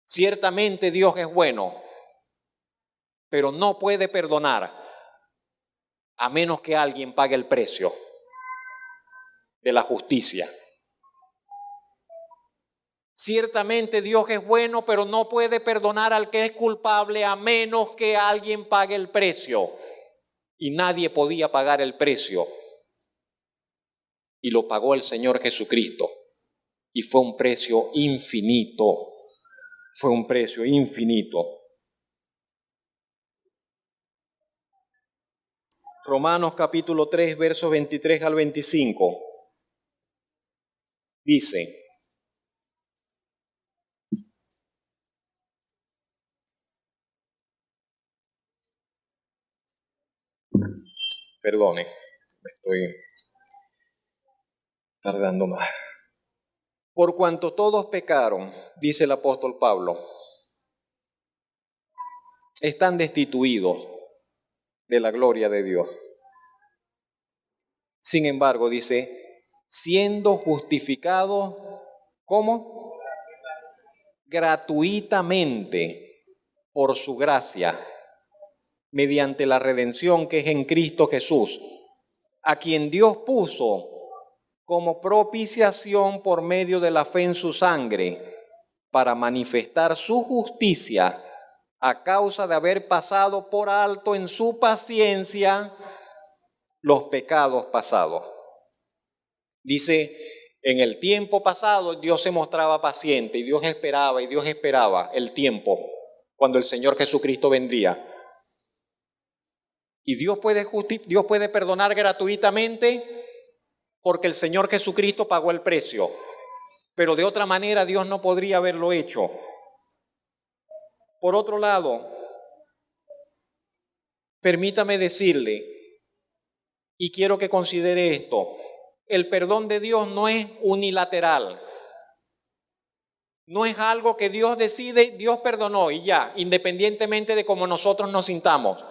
Ciertamente Dios es bueno, pero no puede perdonar a menos que alguien pague el precio de la justicia. Ciertamente Dios es bueno, pero no puede perdonar al que es culpable a menos que alguien pague el precio. Y nadie podía pagar el precio. Y lo pagó el Señor Jesucristo. Y fue un precio infinito. Fue un precio infinito. Romanos capítulo 3, versos 23 al 25. Dice: perdone, me estoy tardando más. Por cuanto todos pecaron, dice el apóstol Pablo, están destituidos de la gloria de Dios. Sin embargo, dice, siendo justificados, ¿cómo? Gratuitamente por su gracia, mediante la redención que es en Cristo Jesús, a quien Dios puso como propiciación por medio de la fe en su sangre, para manifestar su justicia a causa de haber pasado por alto en su paciencia los pecados pasados. Dice, en el tiempo pasado Dios se mostraba paciente y Dios esperaba el tiempo cuando el Señor Jesucristo vendría. Y Dios puede perdonar gratuitamente porque el Señor Jesucristo pagó el precio. Pero de otra manera Dios no podría haberlo hecho. Por otro lado, permítame decirle, y quiero que considere esto, el perdón de Dios no es unilateral. No es algo que Dios decide, Dios perdonó y ya, independientemente de cómo nosotros nos sintamos,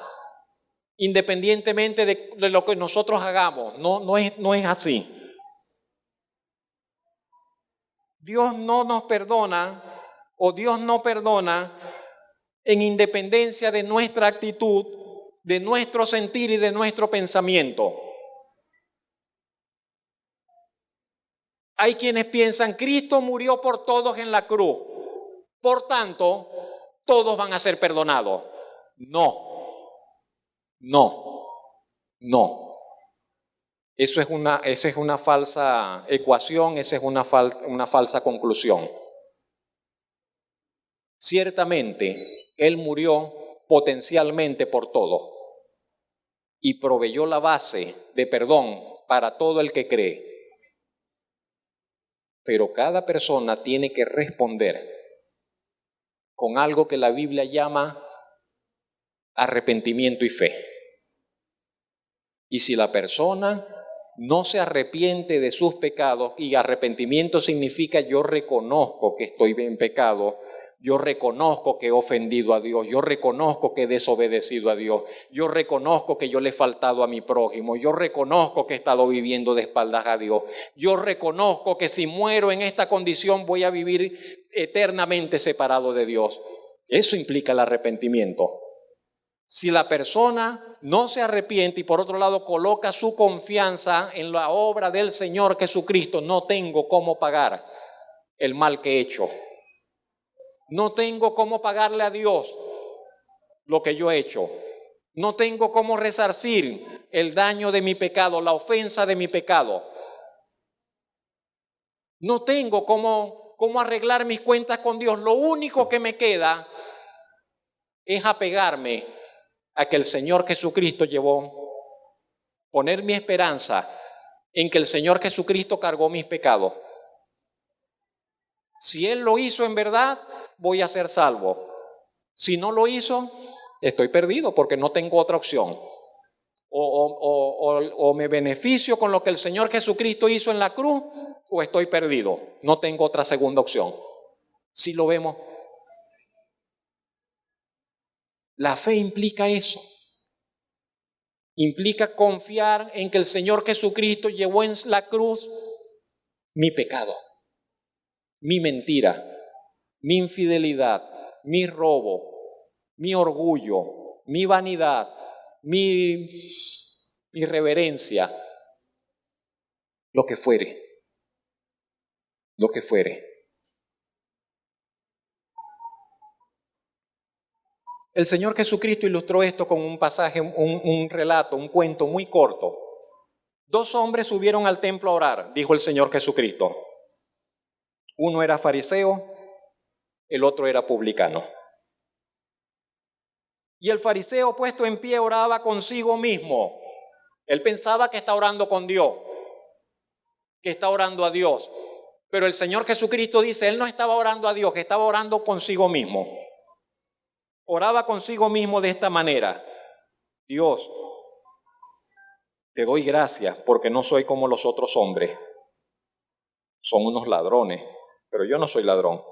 independientemente de lo que nosotros hagamos. No es así. Dios no nos perdona, o Dios no perdona en independencia de nuestra actitud, de nuestro sentir y de nuestro pensamiento. Hay quienes piensan, Cristo murió por todos en la cruz, por tanto, todos van a ser perdonados. No. Esa es una falsa ecuación, esa es una falsa conclusión. Ciertamente, Él murió potencialmente por todo y proveyó la base de perdón para todo el que cree. Pero cada persona tiene que responder con algo que la Biblia llama arrepentimiento y fe. Y si la persona no se arrepiente de sus pecados, y arrepentimiento significa yo reconozco que estoy en pecado, yo reconozco que he ofendido a Dios, yo reconozco que he desobedecido a Dios, yo reconozco que yo le he faltado a mi prójimo, yo reconozco que he estado viviendo de espaldas a Dios, yo reconozco que si muero en esta condición voy a vivir eternamente separado de Dios. Eso implica el arrepentimiento. Si la persona no se arrepiente y por otro lado coloca su confianza en la obra del Señor Jesucristo, no tengo cómo pagar el mal que he hecho. No tengo cómo pagarle a Dios lo que yo he hecho. No tengo cómo resarcir el daño de mi pecado, la ofensa de mi pecado. No tengo cómo arreglar mis cuentas con Dios. Lo único que me queda es apegarme a que el Señor Jesucristo poner mi esperanza en que el Señor Jesucristo cargó mis pecados. Si Él lo hizo en verdad, voy a ser salvo. Si no lo hizo, estoy perdido porque no tengo otra opción. O me beneficio con lo que el Señor Jesucristo hizo en la cruz, o estoy perdido. No tengo otra segunda opción. Si lo vemos. La fe implica eso. Implica confiar en que el Señor Jesucristo llevó en la cruz mi pecado, mi mentira, mi infidelidad, mi robo, mi orgullo, mi vanidad, mi irreverencia, lo que fuere. El Señor Jesucristo ilustró esto con un pasaje, un relato, un cuento muy corto. 2 hombres subieron al templo a orar, dijo el Señor Jesucristo. Uno era fariseo, el otro era publicano. Y el fariseo puesto en pie oraba consigo mismo. Él pensaba que está orando con Dios, que está orando a Dios. Pero el Señor Jesucristo dice, él no estaba orando a Dios, que estaba orando consigo mismo. Oraba consigo mismo de esta manera: Dios, te doy gracias porque no soy como los otros hombres. Son unos ladrones, pero yo no soy ladrón.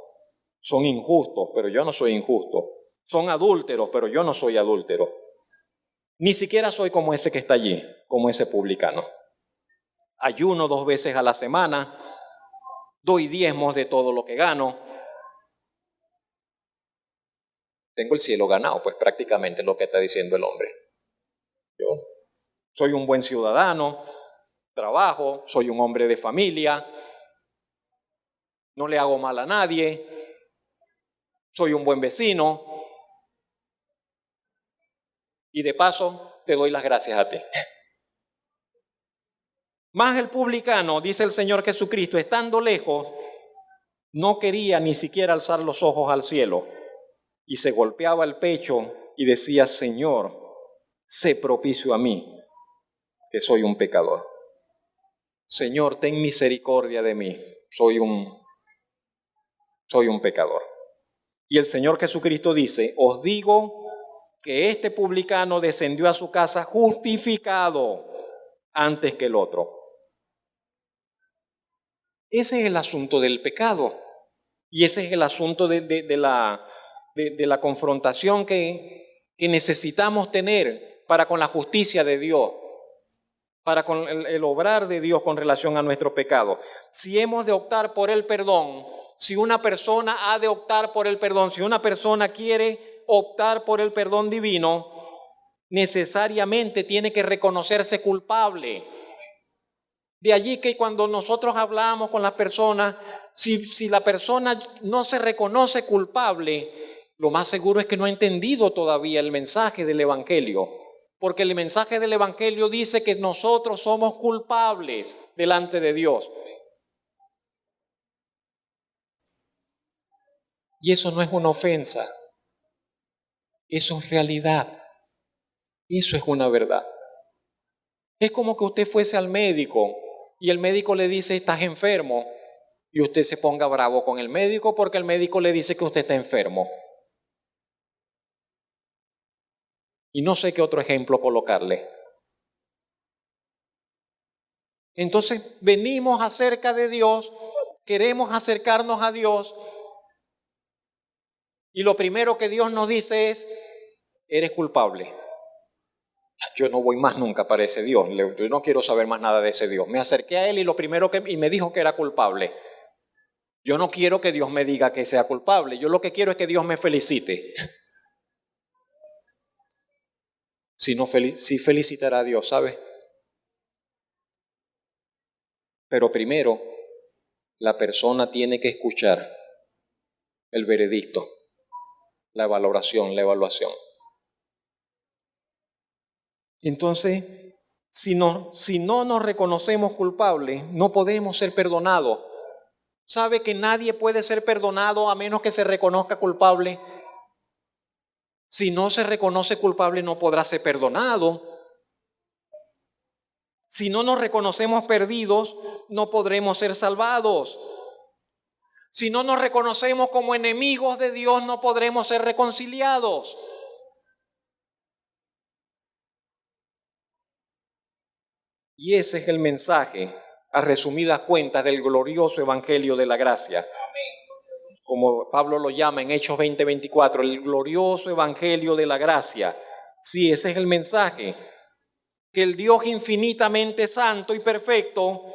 Son injustos, pero yo no soy injusto. Son adúlteros, pero yo no soy adúltero. Ni siquiera soy como ese que está allí, como ese publicano. Ayuno 2 veces a la semana, doy diezmos de todo lo que gano. Tengo el cielo ganado, pues prácticamente es lo que está diciendo el hombre. Yo soy un buen ciudadano, trabajo, soy un hombre de familia, no le hago mal a nadie, soy un buen vecino y de paso te doy las gracias a ti. Mas el publicano, dice el Señor Jesucristo, estando lejos, no quería ni siquiera alzar los ojos al cielo y se golpeaba el pecho y decía: Señor, sé propicio a mí, que soy un pecador. Señor, ten misericordia de mí, soy un pecador. Y el Señor Jesucristo dice: os digo que este publicano descendió a su casa justificado antes que el otro. Ese es el asunto del pecado. Y ese es el asunto de la confrontación que necesitamos tener para con la justicia de Dios, para con el obrar de Dios con relación a nuestro pecado. Si hemos de optar por el perdón, si una persona ha de optar por el perdón, si una persona quiere optar por el perdón divino, necesariamente tiene que reconocerse culpable. De allí que cuando nosotros hablamos con las personas, si la persona no se reconoce culpable, lo más seguro es que no ha entendido todavía el mensaje del Evangelio. Porque el mensaje del Evangelio dice que nosotros somos culpables delante de Dios. Y eso no es una ofensa. Eso es realidad. Eso es una verdad. Es como que usted fuese al médico y el médico le dice: estás enfermo, y usted se ponga bravo con el médico porque el médico le dice que usted está enfermo. Y no sé qué otro ejemplo colocarle. Entonces venimos acerca de Dios, queremos acercarnos a Dios, y lo primero que Dios nos dice es: eres culpable. Yo no voy más nunca para ese Dios, yo no quiero saber más nada de ese Dios. Me acerqué a Él y me dijo que era culpable. Yo no quiero que Dios me diga que sea culpable, yo lo que quiero es que Dios me felicite. Sí felicitará a Dios, ¿sabe? Pero primero, la persona tiene que escuchar el veredicto, la valoración, la evaluación. Entonces, si no nos reconocemos culpables, no podemos ser perdonados. ¿Sabe que nadie puede ser perdonado a menos que se reconozca culpable? Si no se reconoce culpable, no podrá ser perdonado. Si no nos reconocemos perdidos, no podremos ser salvados. Si no nos reconocemos como enemigos de Dios, no podremos ser reconciliados. Y ese es el mensaje, a resumidas cuentas, del glorioso evangelio de la gracia. Como Pablo lo llama en Hechos 20:24, el glorioso evangelio de la gracia. Sí, ese es el mensaje. Que el Dios infinitamente santo y perfecto,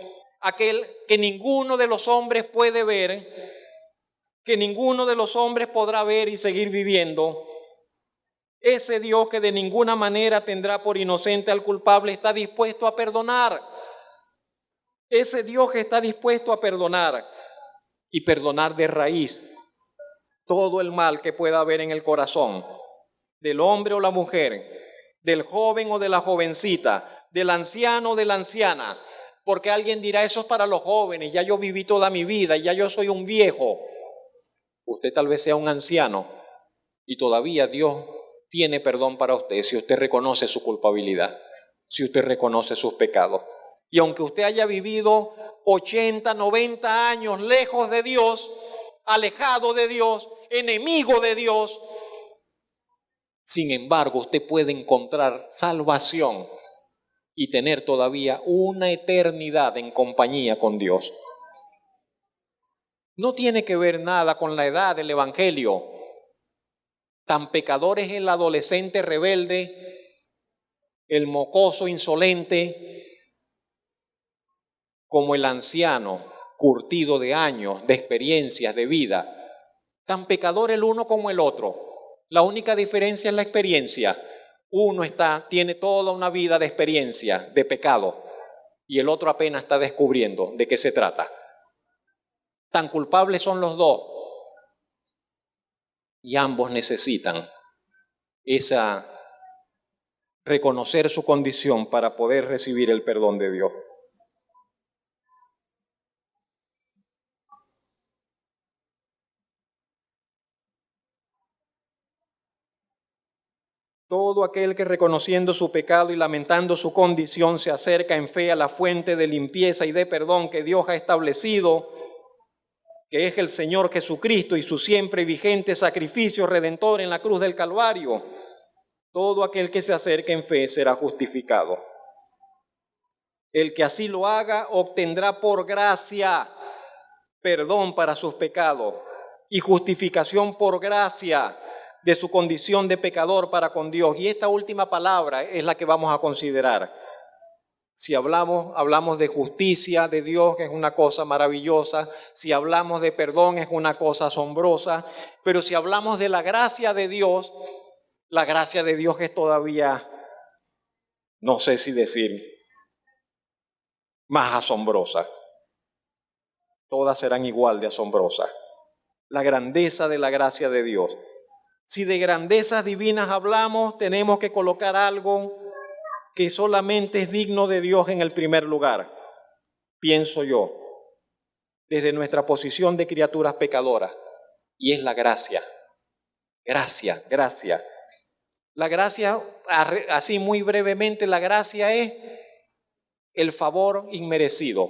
aquel que ninguno de los hombres puede ver, que ninguno de los hombres podrá ver y seguir viviendo, ese Dios que de ninguna manera tendrá por inocente al culpable, está dispuesto a perdonar. Ese Dios que está dispuesto a perdonar, y perdonar de raíz todo el mal que pueda haber en el corazón del hombre o la mujer, del joven o de la jovencita, del anciano o de la anciana. Porque alguien dirá: eso es para los jóvenes, ya yo viví toda mi vida, ya yo soy un viejo. Usted tal vez sea un anciano y todavía Dios tiene perdón para usted si usted reconoce su culpabilidad, si usted reconoce sus pecados. Y aunque usted haya vivido 80, 90 años lejos de Dios, alejado de Dios, enemigo de Dios, sin embargo, usted puede encontrar salvación y tener todavía una eternidad en compañía con Dios. No tiene que ver nada con la edad del Evangelio. Tan pecador es el adolescente rebelde, el mocoso insolente, como el anciano curtido de años, de experiencias, de vida. Tan pecador el uno como el otro. La única diferencia es la experiencia. Uno tiene toda una vida de experiencia, de pecado, y el otro apenas está descubriendo de qué se trata. Tan culpables son los dos, y ambos necesitan reconocer su condición para poder recibir el perdón de Dios. Todo aquel que reconociendo su pecado y lamentando su condición se acerca en fe a la fuente de limpieza y de perdón que Dios ha establecido, que es el Señor Jesucristo y su siempre vigente sacrificio redentor en la cruz del Calvario, todo aquel que se acerque en fe será justificado. El que así lo haga obtendrá por gracia perdón para sus pecados y justificación por gracia de su condición de pecador para con Dios. Y esta última palabra es la que vamos a considerar. Si hablamos de justicia de Dios, que es una cosa maravillosa. Si hablamos de perdón, es una cosa asombrosa. Pero si hablamos de la gracia de Dios, la gracia de Dios es todavía, no sé si decir, más asombrosa. Todas serán igual de asombrosas. La grandeza de la gracia de Dios. Si de grandezas divinas hablamos, tenemos que colocar algo que solamente es digno de Dios en el primer lugar, pienso yo, desde nuestra posición de criaturas pecadoras, y es la gracia. Gracia, gracia. La gracia, así muy brevemente, la gracia es el favor inmerecido.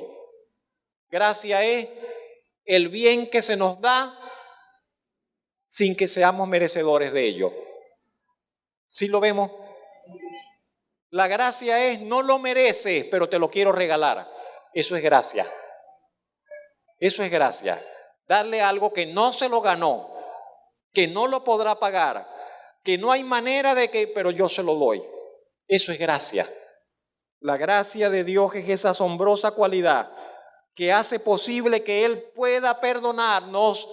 Gracia es el bien que se nos da sin que seamos merecedores de ello. ¿Sí lo vemos? La gracia es, no lo mereces, pero te lo quiero regalar. Eso es gracia. Eso es gracia. Darle algo que no se lo ganó, que no lo podrá pagar, que no hay manera de que, pero yo se lo doy. Eso es gracia. La gracia de Dios es esa asombrosa cualidad que hace posible que Él pueda perdonarnos,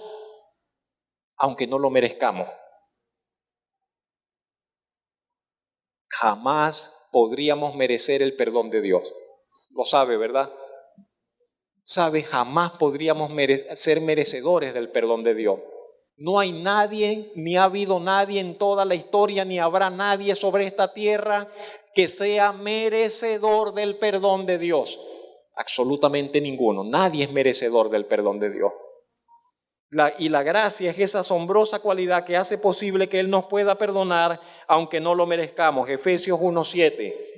aunque no lo merezcamos. Jamás podríamos merecer el perdón de Dios. Lo sabe, ¿verdad? Sabe, jamás podríamos ser merecedores del perdón de Dios. No hay nadie, ni ha habido nadie en toda la historia, ni habrá nadie sobre esta tierra que sea merecedor del perdón de Dios. Absolutamente ninguno. Nadie es merecedor del perdón de Dios. Y la gracia es esa asombrosa cualidad que hace posible que Él nos pueda perdonar aunque no lo merezcamos. Efesios 1:7.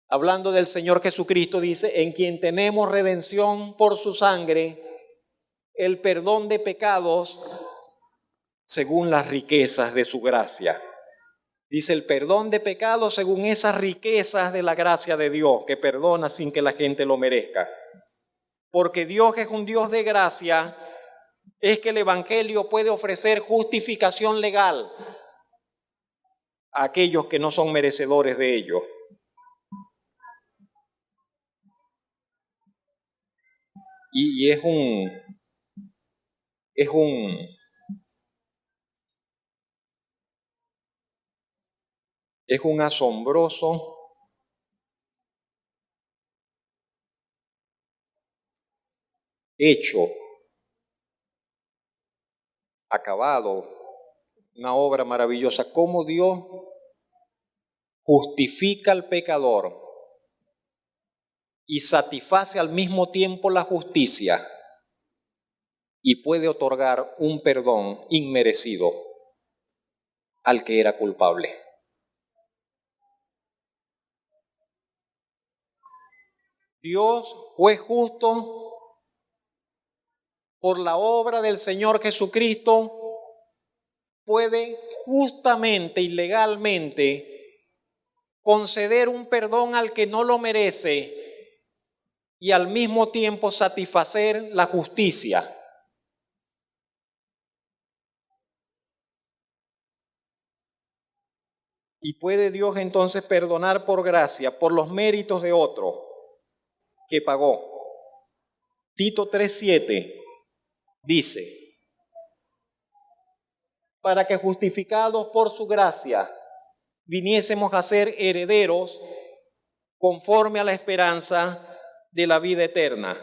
Hablando del Señor Jesucristo, dice, en quien tenemos redención por su sangre, el perdón de pecados según las riquezas de su gracia. Dice el perdón de pecados según esas riquezas de la gracia de Dios, que perdona sin que la gente lo merezca. Porque Dios es un Dios de gracia, es que el Evangelio puede ofrecer justificación legal a aquellos que no son merecedores de ello. Y es un asombroso hecho acabado, una obra maravillosa, cómo Dios justifica al pecador y satisface al mismo tiempo la justicia y puede otorgar un perdón inmerecido al que era culpable. Dios, juez justo, por la obra del Señor Jesucristo, puede justamente y legalmente conceder un perdón al que no lo merece y al mismo tiempo satisfacer la justicia. Y puede Dios entonces perdonar por gracia, por los méritos de otro que pagó. Tito 3:7 dice: para que justificados por su gracia viniésemos a ser herederos conforme a la esperanza de la vida eterna.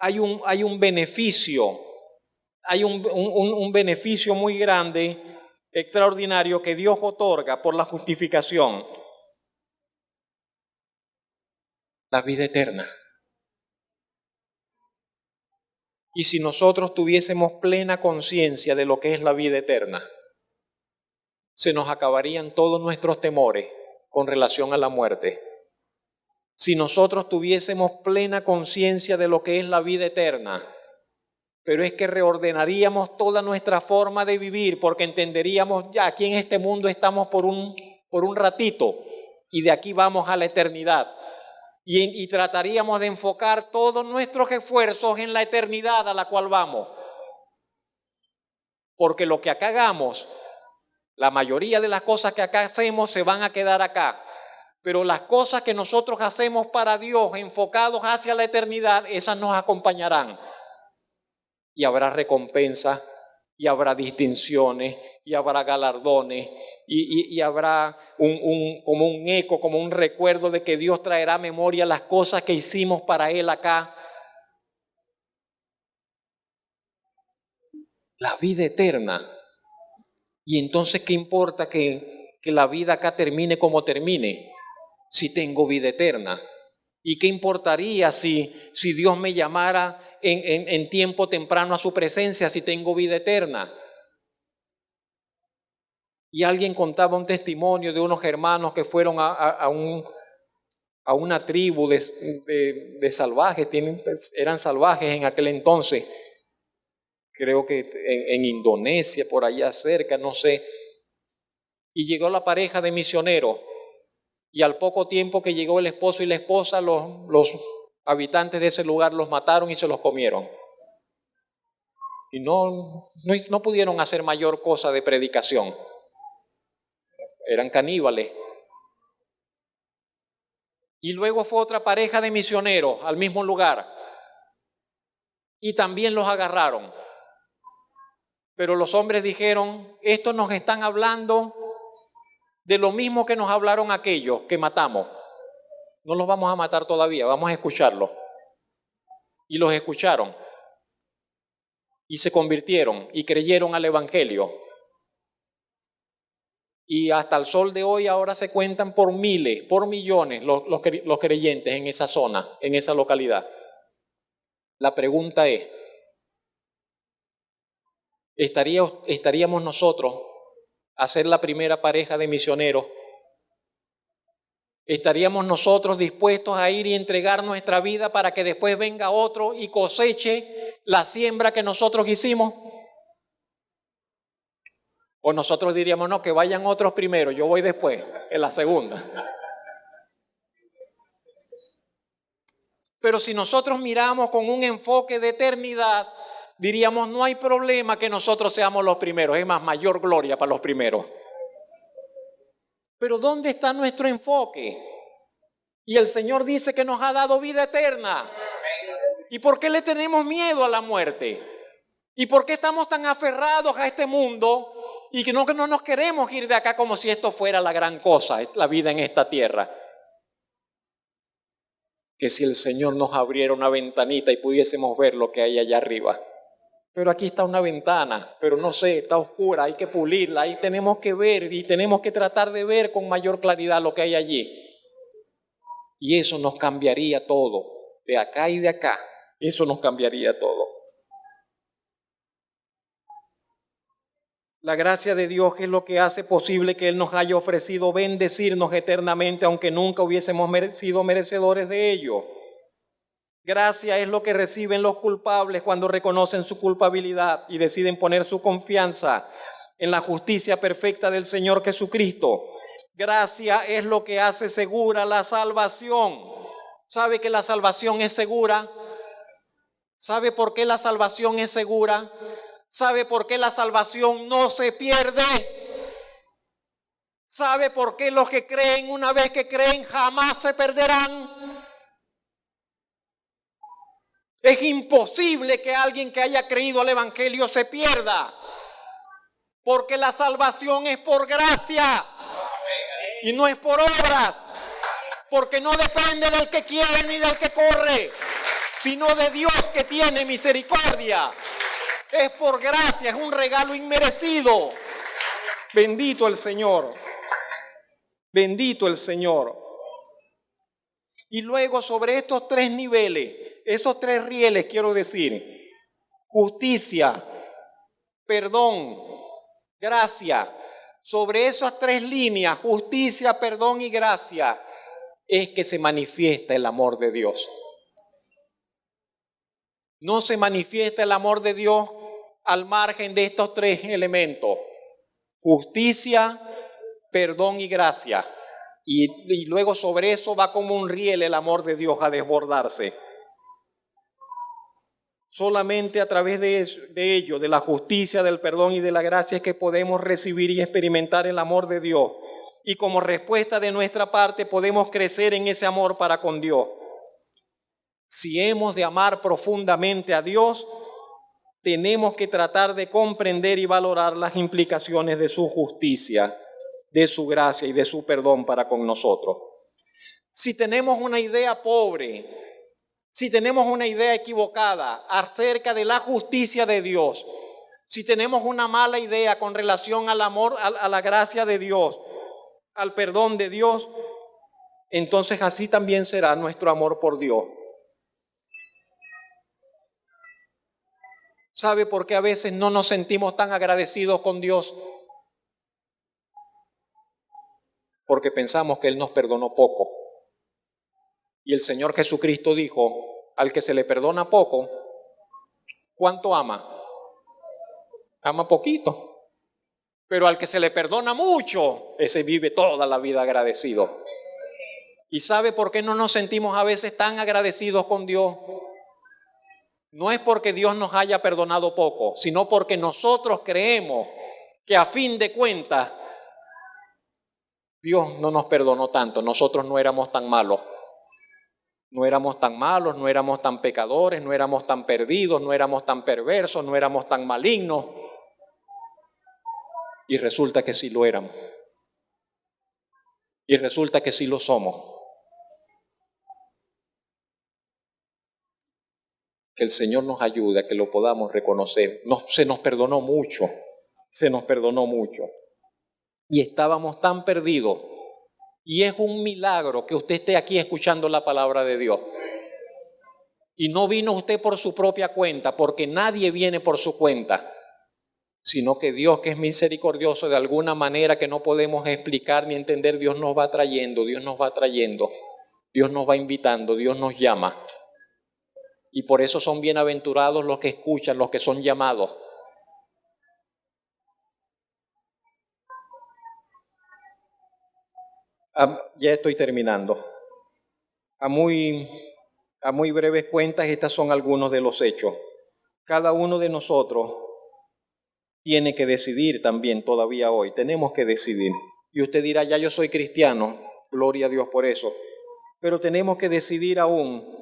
Hay un beneficio, hay un beneficio muy grande, extraordinario, que Dios otorga por la justificación: la vida eterna. Y si nosotros tuviésemos plena conciencia de lo que es la vida eterna, se nos acabarían todos nuestros temores con relación a la muerte. Si nosotros tuviésemos plena conciencia de lo que es la vida eterna, pero es que reordenaríamos toda nuestra forma de vivir, porque entenderíamos, ya aquí en este mundo estamos por un ratito y de aquí vamos a la eternidad. Y trataríamos de enfocar todos nuestros esfuerzos en la eternidad a la cual vamos. Porque lo que acá hagamos, la mayoría de las cosas que acá hacemos se van a quedar acá. Pero las cosas que nosotros hacemos para Dios, enfocados hacia la eternidad, esas nos acompañarán. Y habrá recompensas, y habrá distinciones, y habrá galardones, y habrá como un eco, como un recuerdo de que Dios traerá a memoria las cosas que hicimos para Él acá. La vida eterna. Y entonces, ¿qué importa que la vida acá termine como termine, si tengo vida eterna? ¿Y qué importaría si Dios me llamara en tiempo temprano a su presencia, si tengo vida eterna? Y alguien contaba un testimonio de unos hermanos que fueron a una tribu de salvajes, eran salvajes en aquel entonces, creo que en Indonesia, por allá cerca, no sé. Y llegó la pareja de misioneros, y al poco tiempo que llegó el esposo y la esposa, los habitantes de ese lugar los mataron y se los comieron. Y no pudieron hacer mayor cosa de predicación. Eran caníbales. Y luego fue otra pareja de misioneros al mismo lugar, y también los agarraron. Pero los hombres dijeron: estos nos están hablando de lo mismo que nos hablaron aquellos que matamos. No los vamos a matar todavía, vamos a escucharlos. Y los escucharon. Y se convirtieron y creyeron al Evangelio. Y hasta el sol de hoy ahora se cuentan por miles, por millones los creyentes en esa zona, en esa localidad. La pregunta es: ¿estaríamos nosotros a ser la primera pareja de misioneros? ¿Estaríamos nosotros dispuestos a ir y entregar nuestra vida para que después venga otro y coseche la siembra que nosotros hicimos? ¿O nosotros diríamos: no, que vayan otros primero, yo voy después, en la segunda? Pero si nosotros miramos con un enfoque de eternidad, diríamos: no hay problema que nosotros seamos los primeros, es más, mayor gloria para los primeros. Pero ¿dónde está nuestro enfoque? Y el Señor dice que nos ha dado vida eterna. ¿Y por qué le tenemos miedo a la muerte? ¿Y por qué estamos tan aferrados a este mundo y que no nos queremos ir de acá como si esto fuera la gran cosa, la vida en esta tierra? Que si el Señor nos abriera una ventanita y pudiésemos ver lo que hay allá arriba. Pero aquí está una ventana, pero no sé, está oscura, hay que pulirla, ahí tenemos que ver y tenemos que tratar de ver con mayor claridad lo que hay allí. Y eso nos cambiaría todo, de acá y de acá, eso nos cambiaría todo. La gracia de Dios es lo que hace posible que Él nos haya ofrecido bendecirnos eternamente, aunque nunca hubiésemos sido merecedores de ello. Gracia es lo que reciben los culpables cuando reconocen su culpabilidad y deciden poner su confianza en la justicia perfecta del Señor Jesucristo. Gracia es lo que hace segura la salvación. ¿Sabe que la salvación es segura? ¿Sabe por qué la salvación es segura? ¿Sabe por qué la salvación no se pierde? ¿Sabe por qué los que creen, una vez que creen, jamás se perderán? Es imposible que alguien que haya creído al Evangelio se pierda, porque la salvación es por gracia y no es por obras, porque no depende del que quiere ni del que corre, sino de Dios que tiene misericordia. Es por gracia, es un regalo inmerecido. Bendito el Señor, bendito el Señor. Y luego sobre estos tres niveles, esos tres rieles quiero decir, justicia, perdón, gracia, sobre esas tres líneas, justicia, perdón y gracia, es que se manifiesta el amor de Dios. No se manifiesta el amor de Dios al margen de estos tres elementos, justicia, perdón y gracia. Y luego sobre eso va como un riel el amor de Dios a desbordarse. Solamente a través de ello, de la justicia, del perdón y de la gracia, es que podemos recibir y experimentar el amor de Dios. Y como respuesta de nuestra parte podemos crecer en ese amor para con Dios. Si hemos de amar profundamente a Dios, tenemos que tratar de comprender y valorar las implicaciones de su justicia, de su gracia y de su perdón para con nosotros. Si tenemos una idea pobre, si tenemos una idea equivocada acerca de la justicia de Dios, si tenemos una mala idea con relación al amor, a la gracia de Dios, al perdón de Dios, entonces así también será nuestro amor por Dios. ¿Sabe por qué a veces no nos sentimos tan agradecidos con Dios? Porque pensamos que Él nos perdonó poco. Y el Señor Jesucristo dijo, al que se le perdona poco, ¿cuánto ama? Ama poquito. Pero al que se le perdona mucho, ese vive toda la vida agradecido. ¿Y sabe por qué no nos sentimos a veces tan agradecidos con Dios? No es porque Dios nos haya perdonado poco, sino porque nosotros creemos que a fin de cuentas Dios no nos perdonó tanto, nosotros no éramos tan malos. No éramos tan malos, no éramos tan pecadores, no éramos tan perdidos, no éramos tan perversos, no éramos tan malignos. Y resulta que sí lo éramos. Y resulta que sí lo somos. Que el Señor nos ayude a que lo podamos reconocer. Se nos perdonó mucho, se nos perdonó mucho. Y estábamos tan perdidos. Y es un milagro que usted esté aquí escuchando la palabra de Dios. Y no vino usted por su propia cuenta, porque nadie viene por su cuenta, sino que Dios, que es misericordioso de alguna manera que no podemos explicar ni entender, Dios nos va trayendo, Dios nos va trayendo, Dios nos va invitando, Dios nos llama. Y por eso son bienaventurados los que escuchan, los que son llamados. Ya estoy terminando. A muy breves cuentas, estas son algunos de los hechos. Cada uno de nosotros tiene que decidir también todavía hoy. Tenemos que decidir. Y usted dirá, ya yo soy cristiano, gloria a Dios por eso. Pero tenemos que decidir aún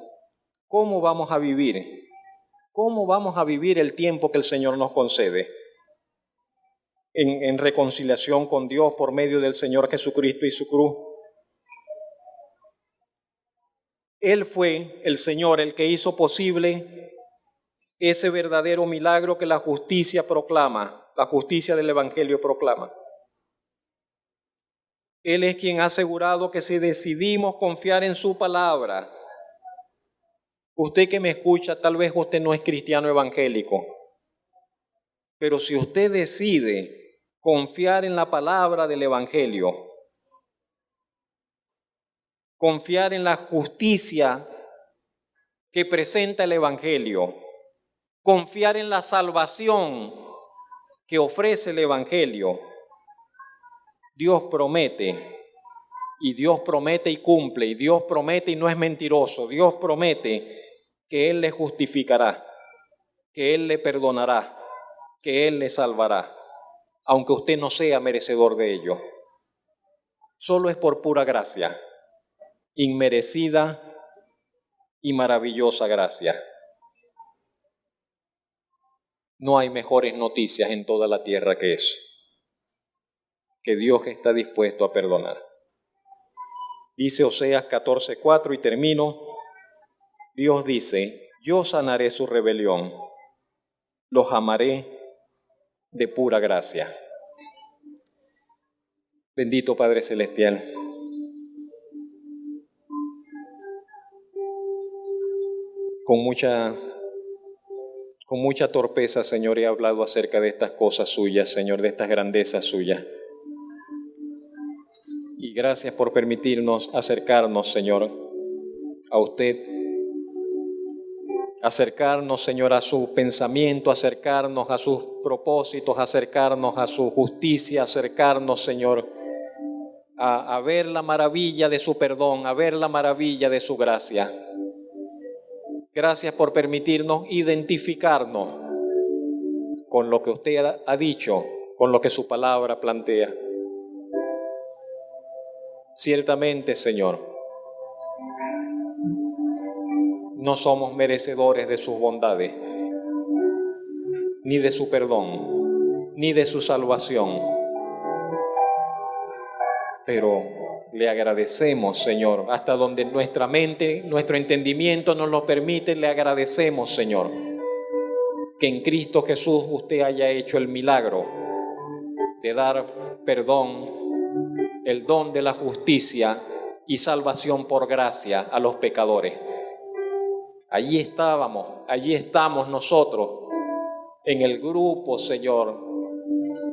cómo vamos a vivir. ¿Cómo vamos a vivir el tiempo que el Señor nos concede? En reconciliación con Dios por medio del Señor Jesucristo y su cruz. Él fue el Señor el que hizo posible ese verdadero milagro que la justicia proclama, la justicia del Evangelio proclama. Él es quien ha asegurado que si decidimos confiar en su palabra, usted que me escucha, tal vez usted no es cristiano evangélico, pero si usted decide confiar en la palabra del Evangelio, confiar en la justicia que presenta el Evangelio, confiar en la salvación que ofrece el Evangelio. Dios promete, y Dios promete y cumple, y Dios promete y no es mentiroso. Dios promete que Él le justificará, que Él le perdonará, que Él le salvará, aunque usted no sea merecedor de ello. Solo es por pura gracia, inmerecida y maravillosa gracia. No hay mejores noticias en toda la tierra que eso, que Dios está dispuesto a perdonar. Dice Oseas 14:4 y termino. Dios dice: yo sanaré su rebelión, los amaré de pura gracia. Bendito Padre Celestial, con mucha torpeza, Señor, he hablado acerca de estas cosas suyas, Señor, de estas grandezas suyas. Y gracias por permitirnos acercarnos, Señor, a usted. Acercarnos, Señor, a su pensamiento, acercarnos a sus propósitos, acercarnos a su justicia, acercarnos, Señor, a ver la maravilla de su perdón, a ver la maravilla de su gracia. Gracias por permitirnos identificarnos con lo que usted ha dicho, con lo que su palabra plantea. Ciertamente, Señor, no somos merecedores de sus bondades, ni de su perdón, ni de su salvación. Pero le agradecemos, Señor, hasta donde nuestra mente, nuestro entendimiento nos lo permite, le agradecemos, Señor, que en Cristo Jesús usted haya hecho el milagro de dar perdón, el don de la justicia y salvación por gracia a los pecadores. Allí estamos nosotros en el grupo, Señor,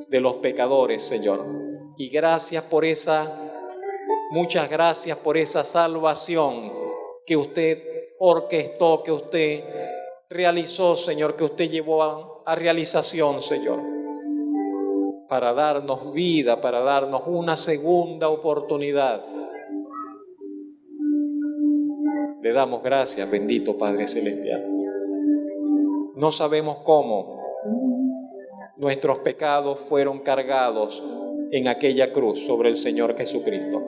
de los pecadores, Señor. Y gracias por muchas gracias por esa salvación que usted orquestó, que usted realizó, Señor, que usted llevó a realización, Señor, para darnos vida, para darnos una segunda oportunidad. Le damos gracias, bendito Padre Celestial. No sabemos cómo nuestros pecados fueron cargados en aquella cruz sobre el Señor Jesucristo.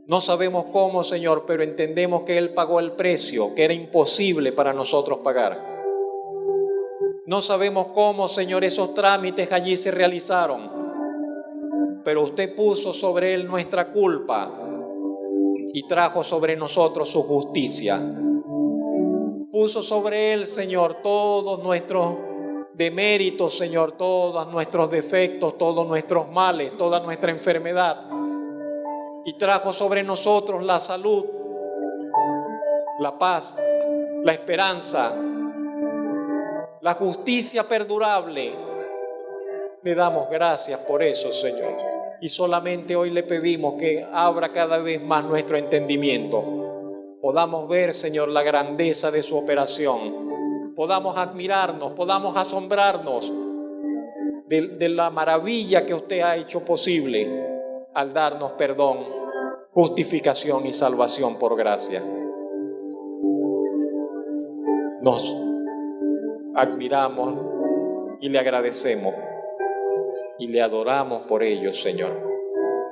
No sabemos cómo, Señor, pero entendemos que Él pagó el precio que era imposible para nosotros pagar. No sabemos cómo, Señor, esos trámites allí se realizaron, pero usted puso sobre Él nuestra culpa y trajo sobre nosotros su justicia. Puso sobre Él, Señor, todos nuestros deméritos, Señor, todos nuestros defectos, todos nuestros males, toda nuestra enfermedad. Y trajo sobre nosotros la salud, la paz, la esperanza, la justicia perdurable. Le damos gracias por eso, Señor. Y solamente hoy le pedimos que abra cada vez más nuestro entendimiento. Podamos ver, Señor, la grandeza de su operación. Podamos admirarnos, podamos asombrarnos de la maravilla que usted ha hecho posible al darnos perdón, justificación y salvación por gracia. Nos admiramos y le agradecemos y le adoramos por ello, Señor.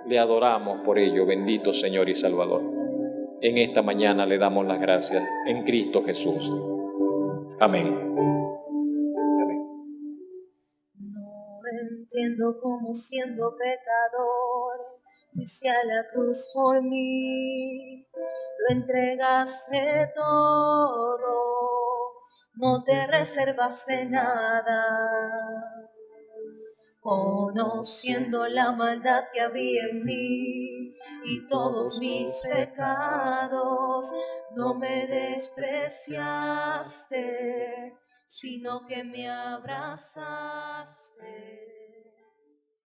Le adoramos por ello, bendito Señor y Salvador. En esta mañana le damos las gracias en Cristo Jesús. Amén. Amén. No entiendo cómo siendo pecador fuiste a la cruz por mí, lo entregaste todo, no te reservaste nada. Conociendo la maldad que había en mí y todos mis pecados, no me despreciaste, sino que me abrazaste.